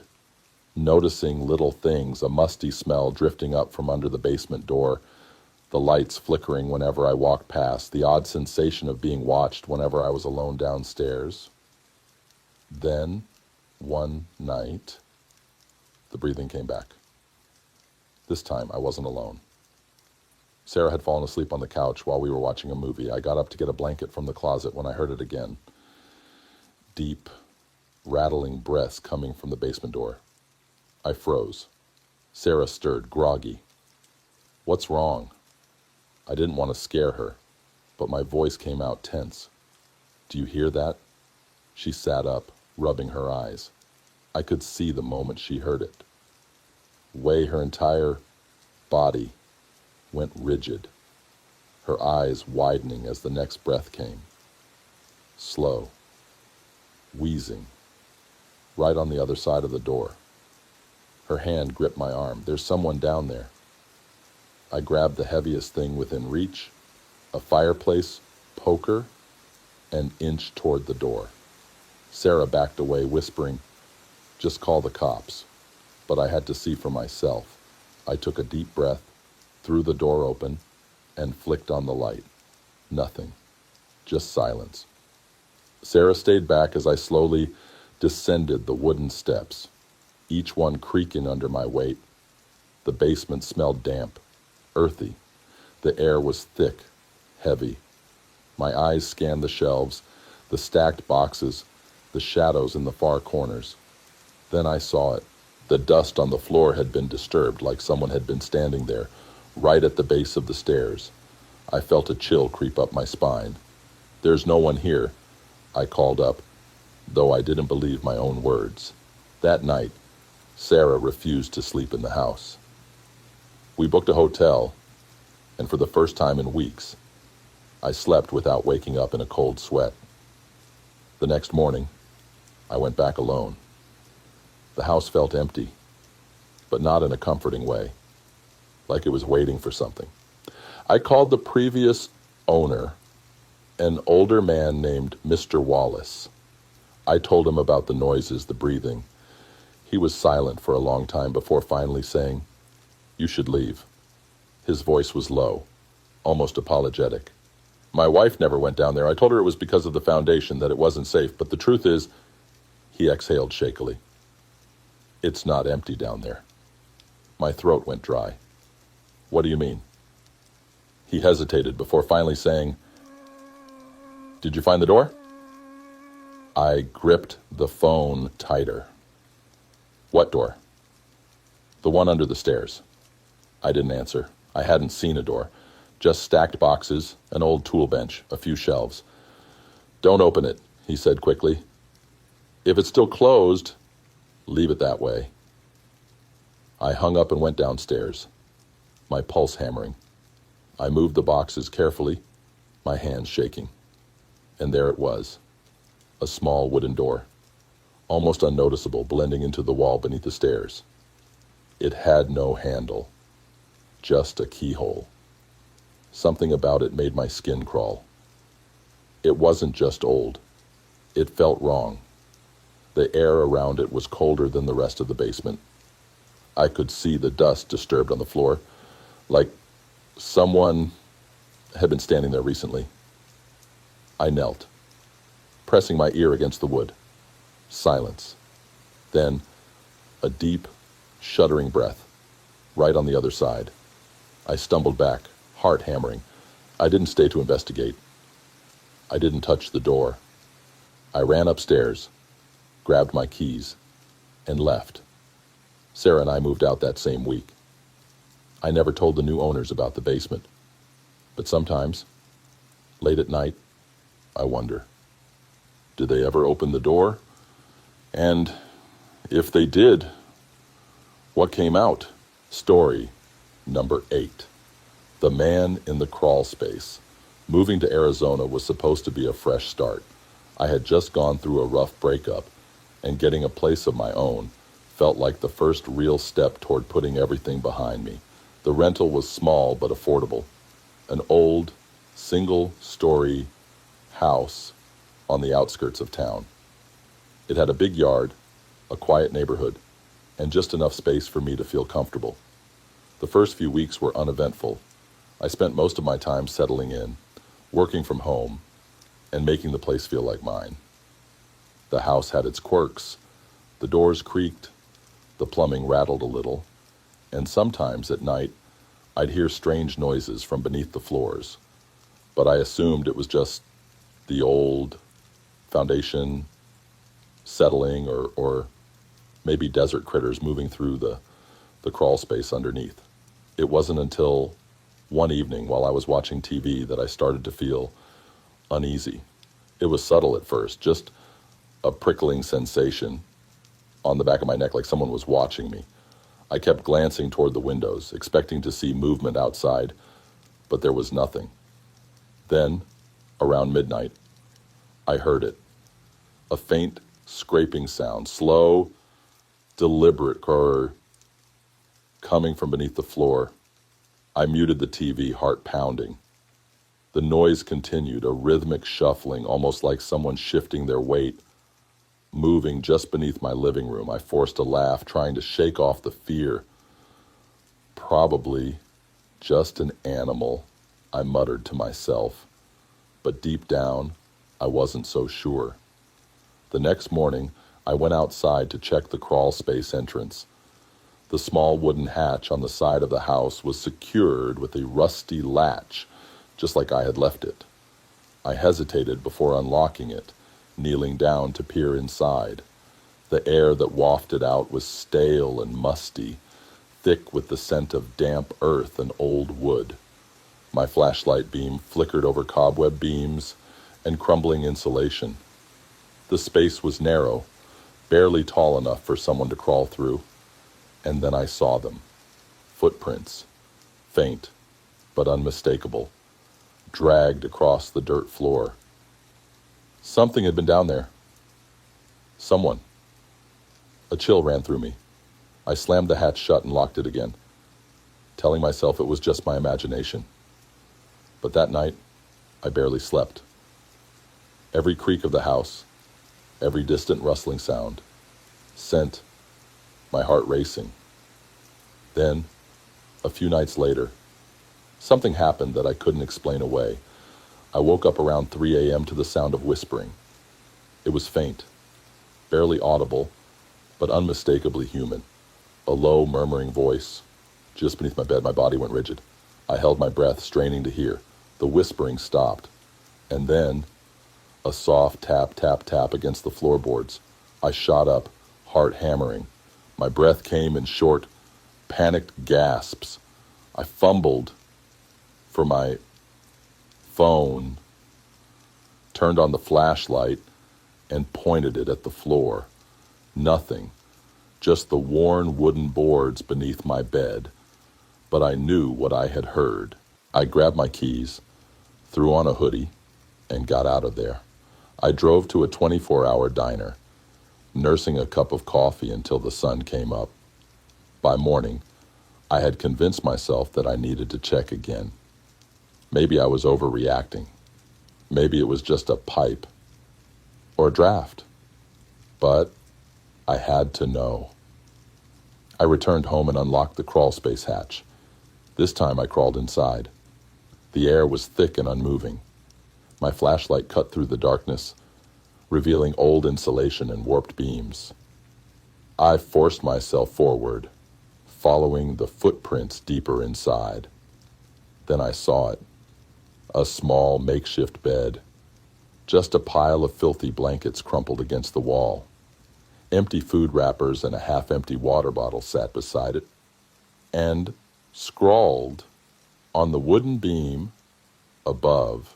noticing little things, a musty smell drifting up from under the basement door, the lights flickering whenever I walked past, the odd sensation of being watched whenever I was alone downstairs. Then, one night, the breathing came back. This time, I wasn't alone. Sarah had fallen asleep on the couch while we were watching a movie. I got up to get a blanket from the closet when I heard it again. Deep, rattling breaths coming from the basement door. I froze. Sarah stirred, groggy. "What's wrong?" I didn't want to scare her, but my voice came out tense. "Do you hear that?" She sat up, rubbing her eyes. I could see the moment she heard it. Way her entire body went rigid, her eyes widening as the next breath came. Slow, wheezing, right on the other side of the door. Her hand gripped my arm. "There's someone down there." I grabbed the heaviest thing within reach, a fireplace poker, and inched toward the door. Sarah backed away, whispering, "Just call the cops." But I had to see for myself. I took a deep breath, threw the door open, and flicked on the light. Nothing. Just silence. Sarah stayed back as I slowly descended the wooden steps, each one creaking under my weight. The basement smelled damp, earthy. The air was thick, heavy. My eyes scanned the shelves, the stacked boxes, the shadows in the far corners. Then I saw it. The dust on the floor had been disturbed, like someone had been standing there, right at the base of the stairs. I felt a chill creep up my spine. "There's no one here," I called up, though I didn't believe my own words. That night, Sarah refused to sleep in the house. We booked a hotel, and for the first time in weeks, I slept without waking up in a cold sweat. The next morning, I went back alone. The house felt empty, but not in a comforting way, like it was waiting for something. I called the previous owner, an older man named Mr. Wallace. I told him about the noises, the breathing. He was silent for a long time before finally saying, "You should leave." His voice was low, almost apologetic. "My wife never went down there. I told her it was because of the foundation, that it wasn't safe. But the truth is," he exhaled shakily, "it's not empty down there." My throat went dry. "What do you mean?" He hesitated before finally saying, "Did you find the door?" I gripped the phone tighter. "What door?" "The one under the stairs." I didn't answer. I hadn't seen a door, just stacked boxes, an old tool bench, a few shelves. "Don't open it," he said quickly. "If it's still closed, leave it that way." I hung up and went downstairs, my pulse hammering. I moved the boxes carefully, my hands shaking. And there it was, a small wooden door. almost unnoticeable, blending into the wall beneath the stairs. It had no handle, just a keyhole. Something about it made my skin crawl. It wasn't just old. It felt wrong. The air around it was colder than the rest of the basement. I could see the dust disturbed on the floor, like someone had been standing there recently. I knelt, pressing my ear against the wood. Silence. Then a deep, shuddering breath, right on the other side. I stumbled back, heart hammering. I didn't stay to investigate. I didn't touch the door. I ran upstairs, grabbed my keys, and left. Sarah and I moved out that same week. I never told the new owners about the basement. But sometimes, late at night, I wonder, did they ever open the door? And if they did, what came out? Story number 8. The man in the crawl space. Moving to Arizona was supposed to be a fresh start. I had just gone through a rough breakup, and getting a place of my own felt like the first real step toward putting everything behind me. The rental was small but affordable. An old, single-story house on the outskirts of town. It had a big yard, a quiet neighborhood, and just enough space for me to feel comfortable. The first few weeks were uneventful. I spent most of my time settling in, working from home, and making the place feel like mine. The house had its quirks. The doors creaked, the plumbing rattled a little, and sometimes at night I'd hear strange noises from beneath the floors, but I assumed it was just the old foundation settling or maybe desert critters moving through the crawl space underneath. It wasn't until one evening while I was watching TV that I started to feel uneasy. It was subtle at first, just a prickling sensation on the back of my neck, like someone was watching me. I kept glancing toward the windows, expecting to see movement outside, but there was nothing. Then, around midnight, I heard it. A faint scraping sound, slow, deliberate, coming from beneath the floor. I muted the TV, heart pounding. The noise continued, a rhythmic shuffling, almost like someone shifting their weight, moving just beneath my living room. I forced a laugh, trying to shake off the fear. Probably just an animal, I muttered to myself. But deep down, I wasn't so sure. The next morning, I went outside to check the crawl space entrance. The small wooden hatch on the side of the house was secured with a rusty latch, just like I had left it. I hesitated before unlocking it, kneeling down to peer inside. The air that wafted out was stale and musty, thick with the scent of damp earth and old wood. My flashlight beam flickered over cobweb beams and crumbling insulation. The space was narrow, barely tall enough for someone to crawl through. And then I saw them. Footprints, faint but unmistakable, dragged across the dirt floor. Something had been down there. Someone. A chill ran through me. I slammed the hatch shut and locked it again, telling myself it was just my imagination. But that night, I barely slept. Every creak of the house, every distant rustling sound, sent my heart racing. Then, a few nights later, something happened that I couldn't explain away. I woke up around 3 a.m. to the sound of whispering. It was faint, barely audible, but unmistakably human. A low, murmuring voice. Just beneath my bed, my body went rigid. I held my breath, straining to hear. The whispering stopped, and then a soft tap, tap, tap against the floorboards. I shot up, heart hammering. My breath came in short, panicked gasps. I fumbled for my phone, turned on the flashlight, and pointed it at the floor. Nothing, just the worn wooden boards beneath my bed. But I knew what I had heard. I grabbed my keys, threw on a hoodie, and got out of there. I drove to a 24-hour diner. nursing a cup of coffee until the sun came up. By morning, I had convinced myself that I needed to check again. Maybe I was overreacting. Maybe it was just a pipe or a draft. But I had to know. I returned home and unlocked the crawl space hatch. This time I crawled inside. The air was thick and unmoving. My flashlight cut through the darkness, revealing old insulation and warped beams. I forced myself forward, following the footprints deeper inside. Then I saw it. A small makeshift bed. Just a pile of filthy blankets crumpled against the wall. Empty food wrappers and a half-empty water bottle sat beside it. And scrawled on the wooden beam above,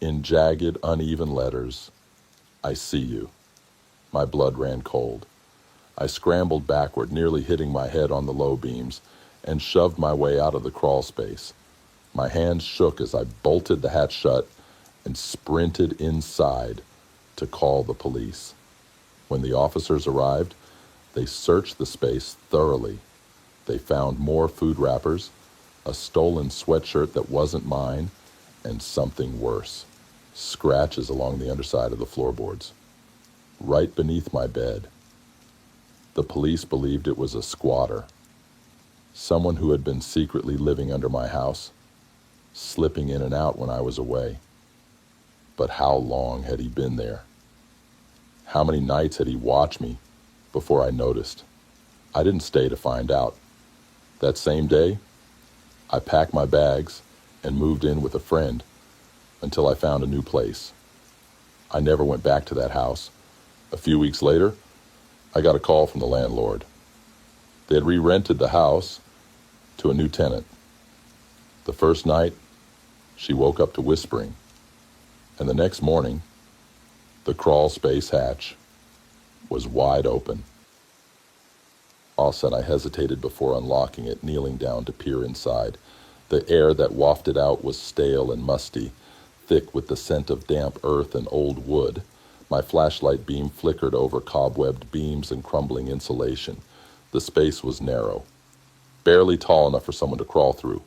in jagged, uneven letters, "I see you." My blood ran cold. I scrambled backward, nearly hitting my head on the low beams, and shoved my way out of the crawl space. My hands shook as I bolted the hatch shut and sprinted inside to call the police. When the officers arrived, they searched the space thoroughly. They found more food wrappers, a stolen sweatshirt that wasn't mine, and something worse, scratches along the underside of the floorboards, right beneath my bed. The police believed it was a squatter, someone who had been secretly living under my house, slipping in and out when I was away. But how long had he been there? How many nights had he watched me before I noticed? I didn't stay to find out. That same day, I packed my bags and moved in with a friend until I found a new place. I never went back to that house. A few weeks later, I got a call from the landlord. They had re-rented the house to a new tenant. The first night, she woke up to whispering, and the next morning, the crawl space hatch was wide open. All said, I hesitated before unlocking it, kneeling down to peer inside. The air that wafted out was stale and musty, thick with the scent of damp earth and old wood. My flashlight beam flickered over cobwebbed beams and crumbling insulation. The space was narrow, barely tall enough for someone to crawl through.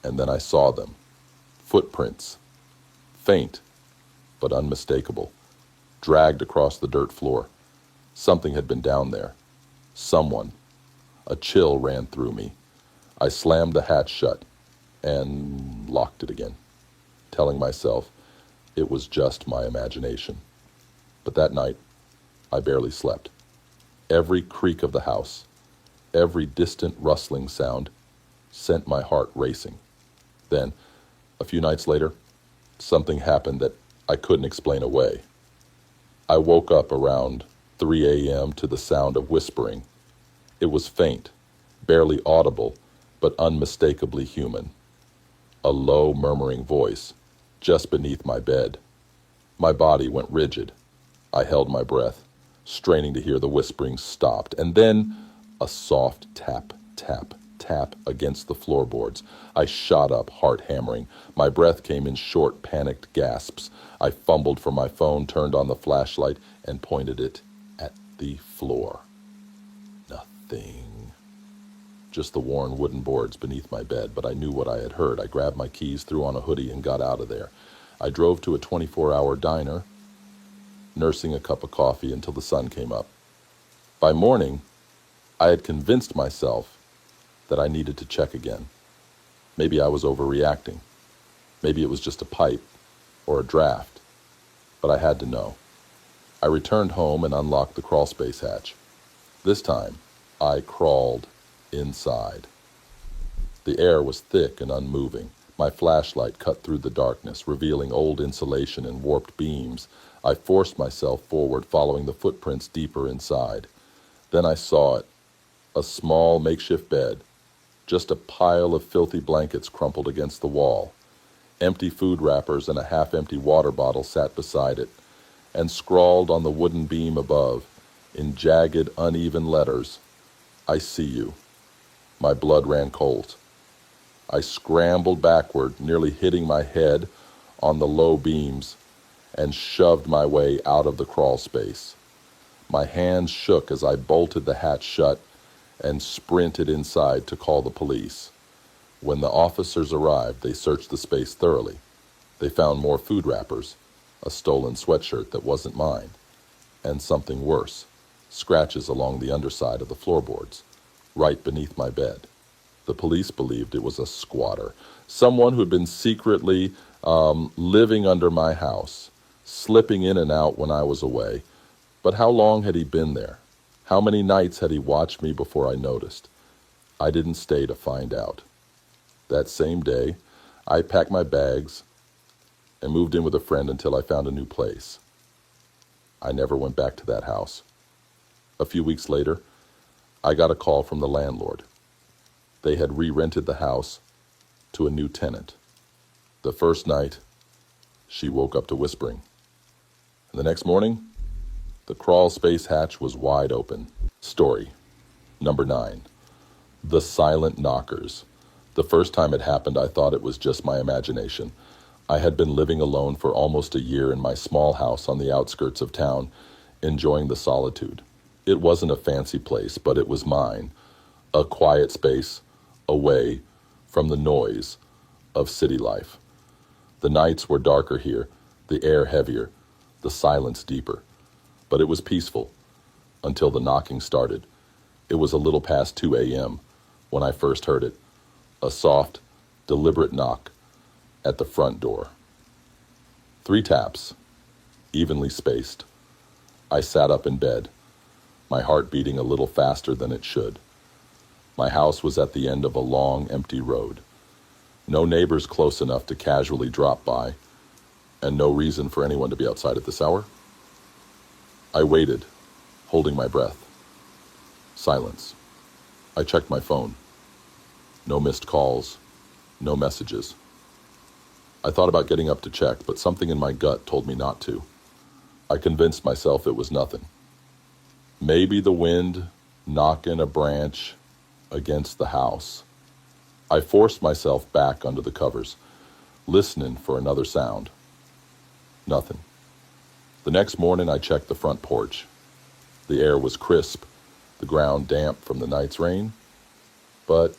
And then I saw them. Footprints, faint but unmistakable, dragged across the dirt floor. Something had been down there. Someone. A chill ran through me. I slammed the hatch shut and locked it again, telling myself it was just my imagination. But that night, I barely slept. Every creak of the house, every distant rustling sound sent my heart racing. Then, a few nights later, something happened that I couldn't explain away. I woke up around 3 a.m. to the sound of whispering. It was faint, barely audible, but unmistakably human. A low, murmuring voice just beneath my bed. My body went rigid. I held my breath, straining to hear the whispering stopped, and then a soft tap, tap, tap against the floorboards. I shot up, heart hammering. My breath came in short, panicked gasps. I fumbled for my phone, turned on the flashlight, and pointed it at the floor. Nothing. Just the worn wooden boards beneath my bed, but I knew what I had heard. I grabbed my keys, threw on a hoodie, and got out of there. I drove to a 24-hour diner, nursing a cup of coffee until the sun came up. By morning, I had convinced myself that I needed to check again. Maybe I was overreacting. Maybe it was just a pipe or a draft. But I had to know. I returned home and unlocked the crawl space hatch. This time, I crawled inside. The air was thick and unmoving. My flashlight cut through the darkness, revealing old insulation and warped beams. I forced myself forward, following the footprints deeper inside. Then I saw it. A small makeshift bed. Just a pile of filthy blankets crumpled against the wall. Empty food wrappers and a half-empty water bottle sat beside it. And scrawled on the wooden beam above, in jagged, uneven letters, "I see you." My blood ran cold. I scrambled backward, nearly hitting my head on the low beams, and shoved my way out of the crawl space. My hands shook as I bolted the hatch shut and sprinted inside to call the police. When the officers arrived, they searched the space thoroughly. They found more food wrappers, a stolen sweatshirt that wasn't mine, and something worse, scratches along the underside of the floorboards, right beneath my bed. The police believed it was a squatter, someone who had been secretly living under my house, slipping in and out when I was away. But how long had he been there? How many nights had he watched me before I noticed? I didn't stay to find out. That same day, I packed my bags and moved in with a friend until I found a new place. I never went back to that house. A few weeks later, I got a call from the landlord. They had re-rented the house to a new tenant. The first night, she woke up to whispering. And the next morning, the crawl space hatch was wide open. Story number 9. The silent knockers. The first time it happened, I thought it was just my imagination. I had been living alone for almost a year in my small house on the outskirts of town, enjoying the solitude. It wasn't a fancy place, but it was mine, a quiet space away from the noise of city life. The nights were darker here, the air heavier, the silence deeper. But it was peaceful until the knocking started. It was a little past 2 a.m. when I first heard it, a soft, deliberate knock at the front door. 3 taps, evenly spaced. I sat up in bed, my heart beating a little faster than it should. My house was at the end of a long, empty road. No neighbors close enough to casually drop by, and no reason for anyone to be outside at this hour. I waited, holding my breath. Silence. I checked my phone. No missed calls, no messages. I thought about getting up to check, but something in my gut told me not to. I convinced myself it was nothing. Maybe the wind knocking a branch against the house. I forced myself back under the covers, listening for another sound. Nothing. The next morning I checked the front porch. The air was crisp, the ground damp from the night's rain, but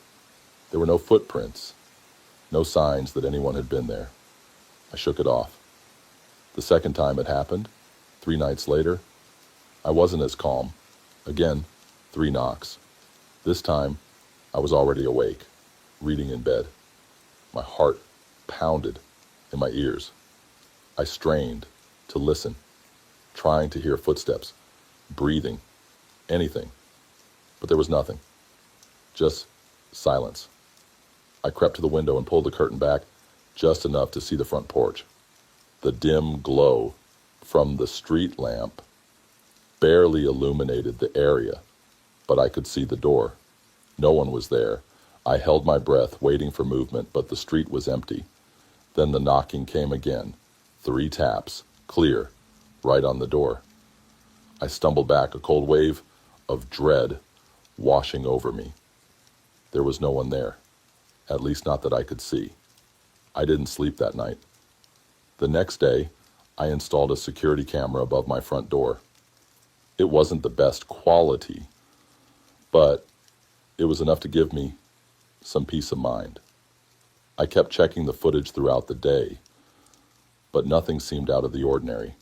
there were no footprints, no signs that anyone had been there. I shook it off. The second time it happened, 3 nights later, I wasn't as calm. Again, 3 knocks. This time, I was already awake, reading in bed. My heart pounded in my ears. I strained to listen, trying to hear footsteps, breathing, anything. But there was nothing. Just silence. I crept to the window and pulled the curtain back just enough to see the front porch. The dim glow from the street lamp barely illuminated the area, but I could see the door. No one was there. I held my breath, waiting for movement, but the street was empty. Then the knocking came again. 3 taps, clear, right on the door. I stumbled back, a cold wave of dread washing over me. There was no one there, at least not that I could see. I didn't sleep that night. The next day, I installed a security camera above my front door. It wasn't the best quality, but it was enough to give me some peace of mind. I kept checking the footage throughout the day, but nothing seemed out of the ordinary.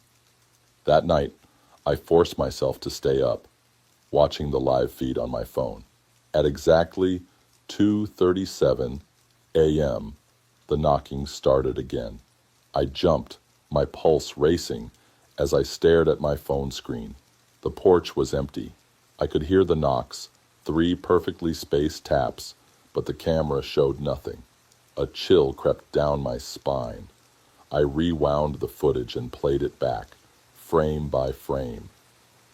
That night, I forced myself to stay up, watching the live feed on my phone. At exactly 2:37 a.m., the knocking started again. I jumped, my pulse racing, as I stared at my phone screen. The porch was empty. I could hear the knocks, 3 perfectly spaced taps, but the camera showed nothing. A chill crept down my spine. I rewound the footage and played it back, frame by frame.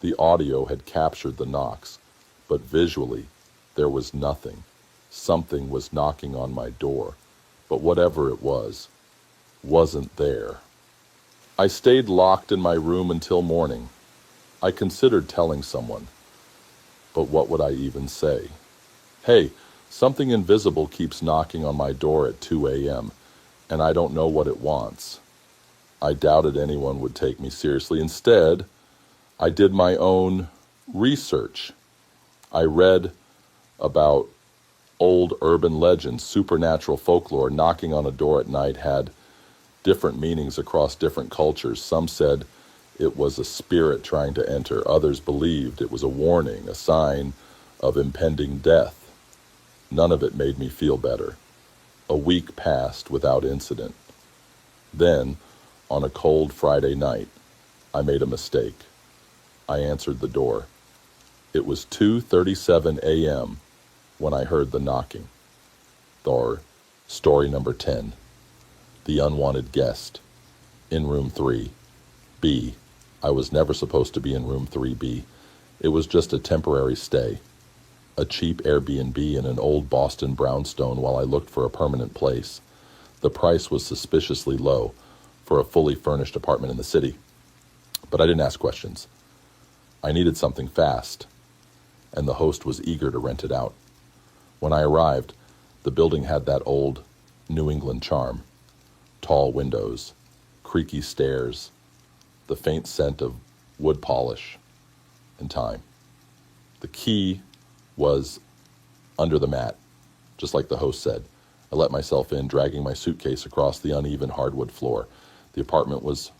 The audio had captured the knocks, but visually, there was nothing. Something was knocking on my door, but whatever it was, wasn't there. I stayed locked in my room until morning. I considered telling someone, but what would I even say? Hey, something invisible keeps knocking on my door at 2 a.m., and I don't know what it wants. I doubted anyone would take me seriously. Instead, I did my own research. I read about old urban legends, supernatural folklore. Knocking on a door at night had different meanings across different cultures. Some said it was a spirit trying to enter. Others believed it was a warning, a sign of impending death. None of it made me feel better. A week passed without incident. Then, on a cold Friday night, I made a mistake. I answered the door. It was 2:37 a.m. when I heard the knocking. Or story number 10, The Unwanted Guest, in room 3B. I was never supposed to be in room 3B. It was just a temporary stay, a cheap Airbnb in an old Boston brownstone while I looked for a permanent place. The price was suspiciously low for a fully furnished apartment in the city. But I didn't ask questions. I needed something fast, and the host was eager to rent it out. When I arrived, the building had that old New England charm. Tall windows, creaky stairs, the faint scent of wood polish and time. The key was under the mat, just like the host said. I let myself in, dragging my suitcase across the uneven hardwood floor. The apartment was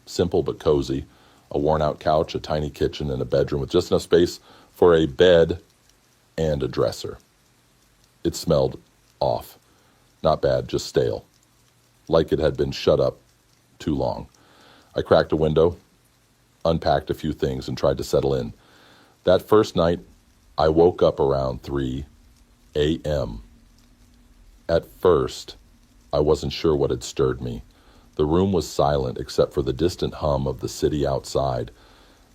simple but cozy, a worn-out couch, a tiny kitchen, and a bedroom with just enough space for a bed and a dresser. It smelled off. Not bad, just stale. Like it had been shut up too long. I cracked a window, unpacked a few things, and tried to settle in. That first night, I woke up around 3 a.m. At first, I wasn't sure what had stirred me. The room was silent except for the distant hum of the city outside.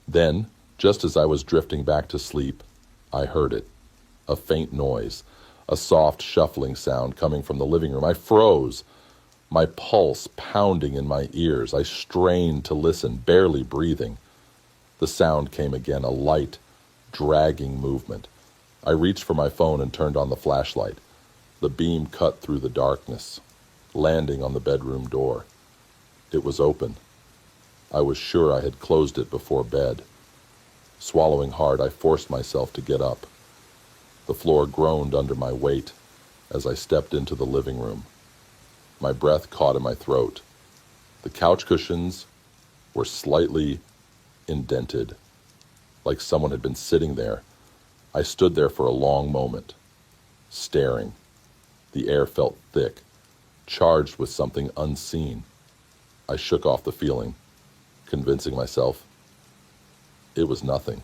Then, just as I was drifting back to sleep, I heard it. A faint noise, a soft shuffling sound coming from the living room. I froze, my pulse pounding in my ears. I strained to listen, barely breathing. The sound came again, a light, dragging movement. I reached for my phone and turned on the flashlight. The beam cut through the darkness, landing on the bedroom door. It was open. I was sure I had closed it before bed. Swallowing hard, I forced myself to get up. The floor groaned under my weight as I stepped into the living room. My breath caught in my throat. The couch cushions were slightly indented, like someone had been sitting there. I stood there for a long moment, staring. The air felt thick, charged with something unseen. I shook off the feeling, convincing myself it was nothing.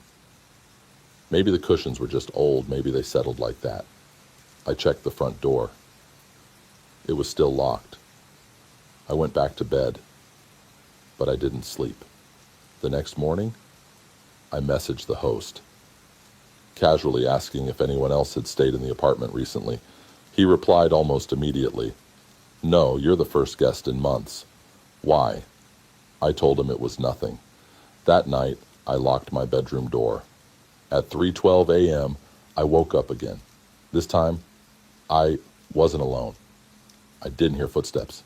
Maybe the cushions were just old, maybe they settled like that. I checked the front door. It was still locked. I went back to bed, but I didn't sleep. The next morning, I messaged the host, casually asking if anyone else had stayed in the apartment recently. He replied almost immediately, "No, you're the first guest in months." Why? I told him it was nothing. That night, I locked my bedroom door. At 3:12 a.m., I woke up again. This time, I wasn't alone. I didn't hear footsteps.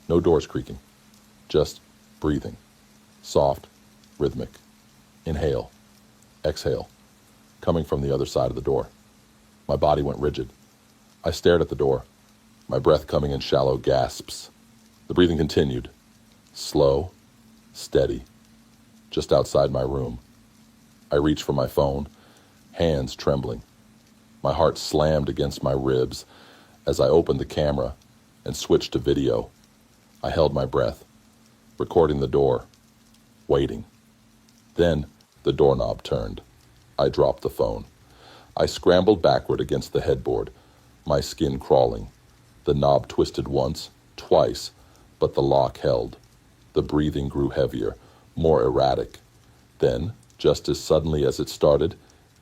No doors creaking. Just breathing. Soft, rhythmic. Inhale, exhale, coming from the other side of the door. My body went rigid. I stared at the door, my breath coming in shallow gasps. The breathing continued. Slow, steady, just outside my room. I reached for my phone, hands trembling. My heart slammed against my ribs as I opened the camera and switched to video. I held my breath, recording the door, waiting. Then the doorknob turned. I dropped the phone. I scrambled backward against the headboard, my skin crawling. The knob twisted once, twice, but the lock held. The breathing grew heavier, more erratic. Then, just as suddenly as it started,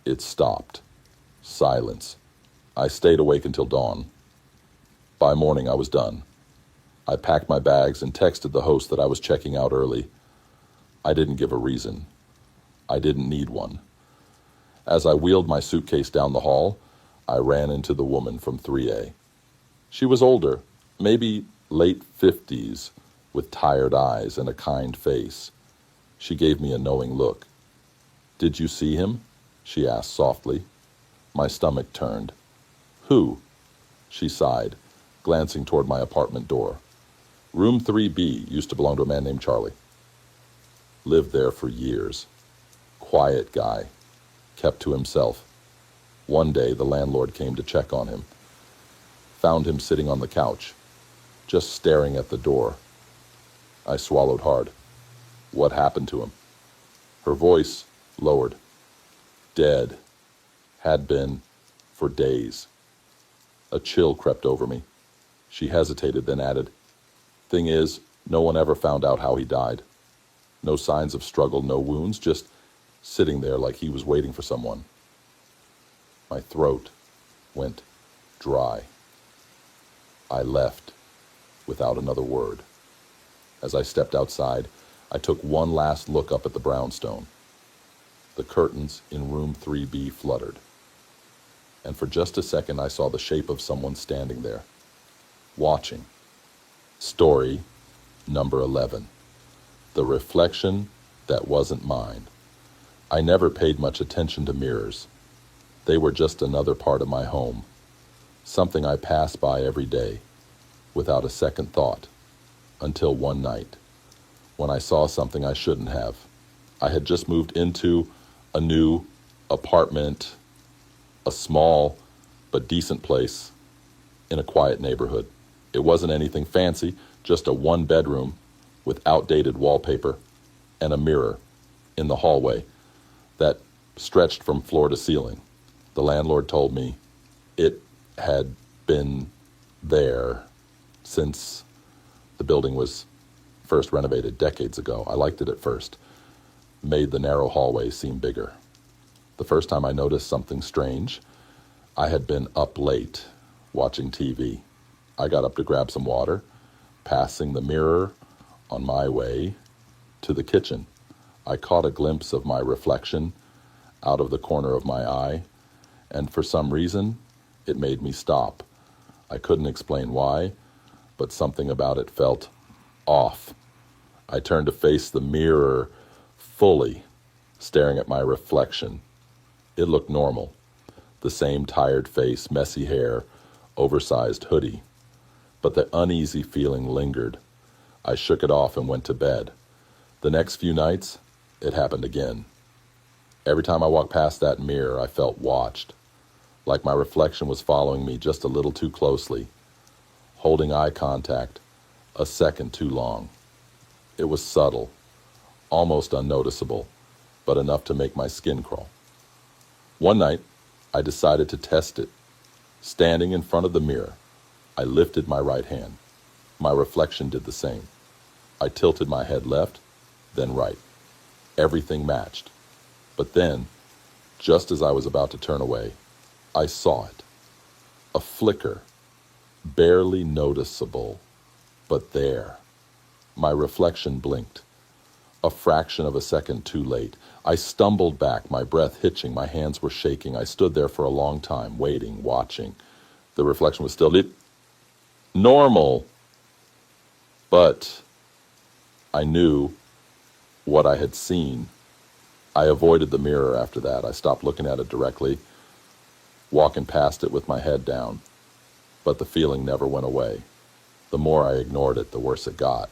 it stopped. Silence. I stayed awake until dawn. By morning, I was done. I packed my bags and texted the host that I was checking out early. I didn't give a reason. I didn't need one. As I wheeled my suitcase down the hall, I ran into the woman from 3A. She was older, maybe late 50s, with tired eyes and a kind face. She gave me a knowing look. Did you see him? She asked softly. My stomach turned. Who? She sighed, glancing toward my apartment door. Room 3B used to belong to a man named Charlie. Lived there for years. Quiet guy. Kept to himself. One day the landlord came to check on him. Found him sitting on the couch, just staring at the door. I swallowed hard. What happened to him? Her voice lowered. Dead. Had been for days. A chill crept over me. She hesitated, then added, Thing is, no one ever found out how he died. No signs of struggle, no wounds, just sitting there like he was waiting for someone. My throat went dry. I left without another word. As I stepped outside, I took one last look up at the brownstone. The curtains in room 3B fluttered. And for just a second, I saw the shape of someone standing there, watching. Story number 11. The reflection that wasn't mine. I never paid much attention to mirrors. They were just another part of my home, something I passed by every day, without a second thought, until one night, when I saw something I shouldn't have. I had just moved into a new apartment, a small but decent place in a quiet neighborhood. It wasn't anything fancy, just a one-bedroom with outdated wallpaper and a mirror in the hallway that stretched from floor to ceiling. The landlord told me it had been there since the building was first renovated decades ago. I liked it at first. Made the narrow hallway seem bigger. The first time I noticed something strange, I had been up late watching TV. I got up to grab some water, passing the mirror on my way to the kitchen. I caught a glimpse of my reflection out of the corner of my eye, and for some reason, it made me stop. I couldn't explain why, but something about it felt off. I turned to face the mirror fully, staring at my reflection. It looked normal. The same tired face, messy hair, oversized hoodie. But the uneasy feeling lingered. I shook it off and went to bed. The next few nights, it happened again. Every time I walked past that mirror, I felt watched, like my reflection was following me just a little too closely, holding eye contact a second too long. It was subtle, almost unnoticeable, but enough to make my skin crawl. One night, I decided to test it. Standing in front of the mirror, I lifted my right hand. My reflection did the same. I tilted my head left, then right. Everything matched. But then, just as I was about to turn away, I saw it. A flicker, barely noticeable, but there. My reflection blinked. A fraction of a second too late. I stumbled back, my breath hitching, my hands were shaking. I stood there for a long time, waiting, watching. The reflection was still normal. But I knew what I had seen. I avoided the mirror after that. I stopped looking at it directly, walking past it with my head down. But the feeling never went away. The more I ignored it, the worse it got.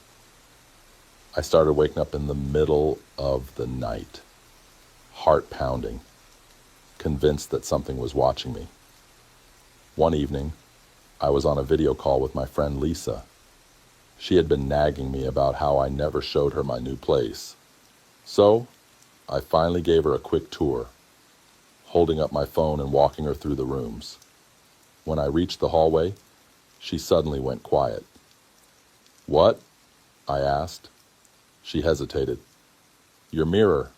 I started waking up in the middle of the night, heart pounding, convinced that something was watching me. One evening, I was on a video call with my friend Lisa. She had been nagging me about how I never showed her my new place. So, I finally gave her a quick tour, holding up my phone and walking her through the rooms. When I reached the hallway, she suddenly went quiet. "What?" I asked. She hesitated. "Your mirror.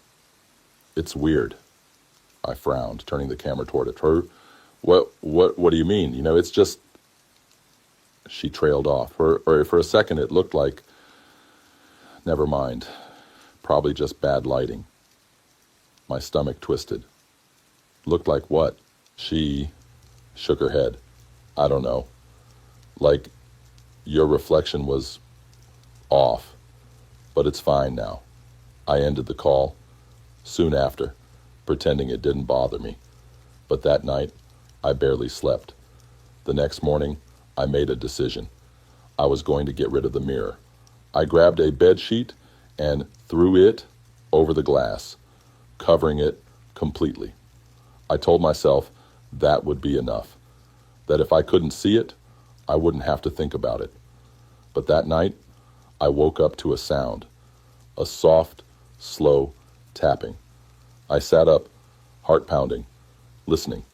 It's weird." I frowned, turning the camera toward it. What do you mean? It's just... She trailed off. For a second, it looked like... Never mind. Probably just bad lighting. My stomach twisted. Looked like what? She shook her head. I don't know. Like your reflection was off. But it's fine now. I ended the call soon after. pretending it didn't bother me. But that night, I barely slept. The next morning, I made a decision. I was going to get rid of the mirror. I grabbed a bed sheet and threw it over the glass, covering it completely. I told myself that would be enough, that if I couldn't see it, I wouldn't have to think about it. But that night, I woke up to a sound, a soft, slow tapping. I sat up, heart pounding, listening.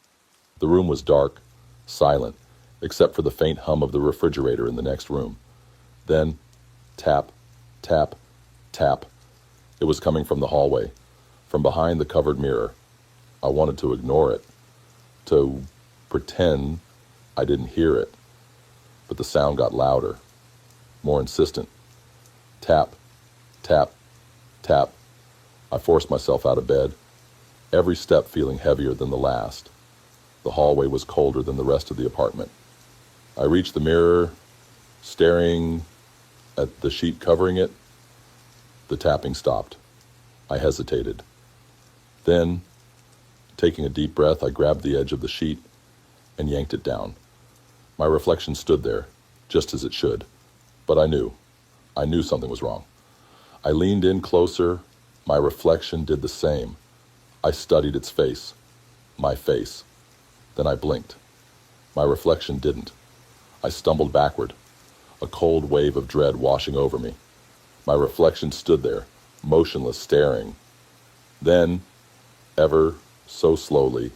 The room was dark, silent, except for the faint hum of the refrigerator in the next room. Then, tap, tap, tap. It was coming from the hallway, from behind the covered mirror. I wanted to ignore it, to pretend I didn't hear it. But the sound got louder, more insistent. Tap, tap, tap. I forced myself out of bed, every step feeling heavier than the last. The hallway was colder than the rest of the apartment. I reached the mirror, staring at the sheet covering it. The tapping stopped. I hesitated. Then, taking a deep breath, I grabbed the edge of the sheet and yanked it down. My reflection stood there, just as it should. But I knew something was wrong. I leaned in closer. My reflection did the same. I studied its face, my face. Then I blinked. My reflection didn't. I stumbled backward, a cold wave of dread washing over me. My reflection stood there, motionless, staring. Then, ever so slowly,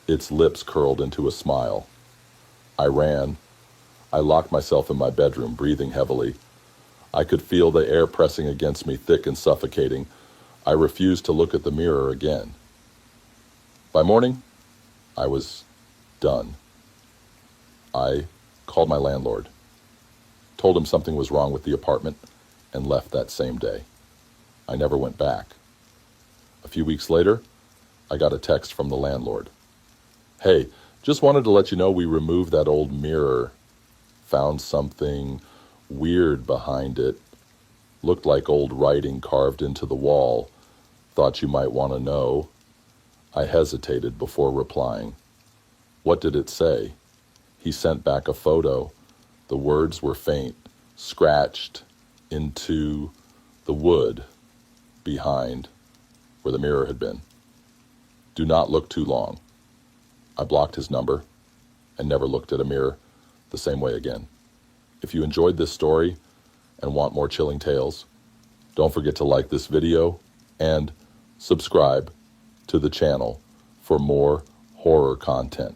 its lips curled into a smile. I ran. I locked myself in my bedroom, breathing heavily. I could feel the air pressing against me, thick and suffocating. I refused to look at the mirror again. By morning, I was done. I called my landlord, told him something was wrong with the apartment, and left that same day. I never went back. A few weeks later, I got a text from the landlord. "Hey, just wanted to let you know we removed that old mirror. Found something weird behind it. Looked like old writing carved into the wall. Thought you might want to know." I hesitated before replying. What did it say? He sent back a photo. The words were faint, scratched into the wood behind where the mirror had been. "Do not look too long." I blocked his number and never looked at a mirror the same way again. If you enjoyed this story and want more chilling tales, don't forget to like this video and subscribe to the channel for more horror content.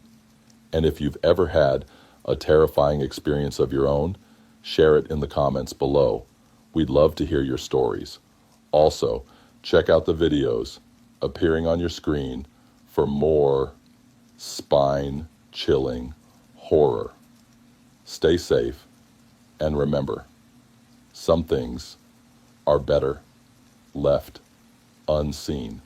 And if you've ever had a terrifying experience of your own, share it in the comments below. We'd love to hear your stories. Also, check out the videos appearing on your screen for more spine-chilling horror. Stay safe, and remember, some things are better left unseen.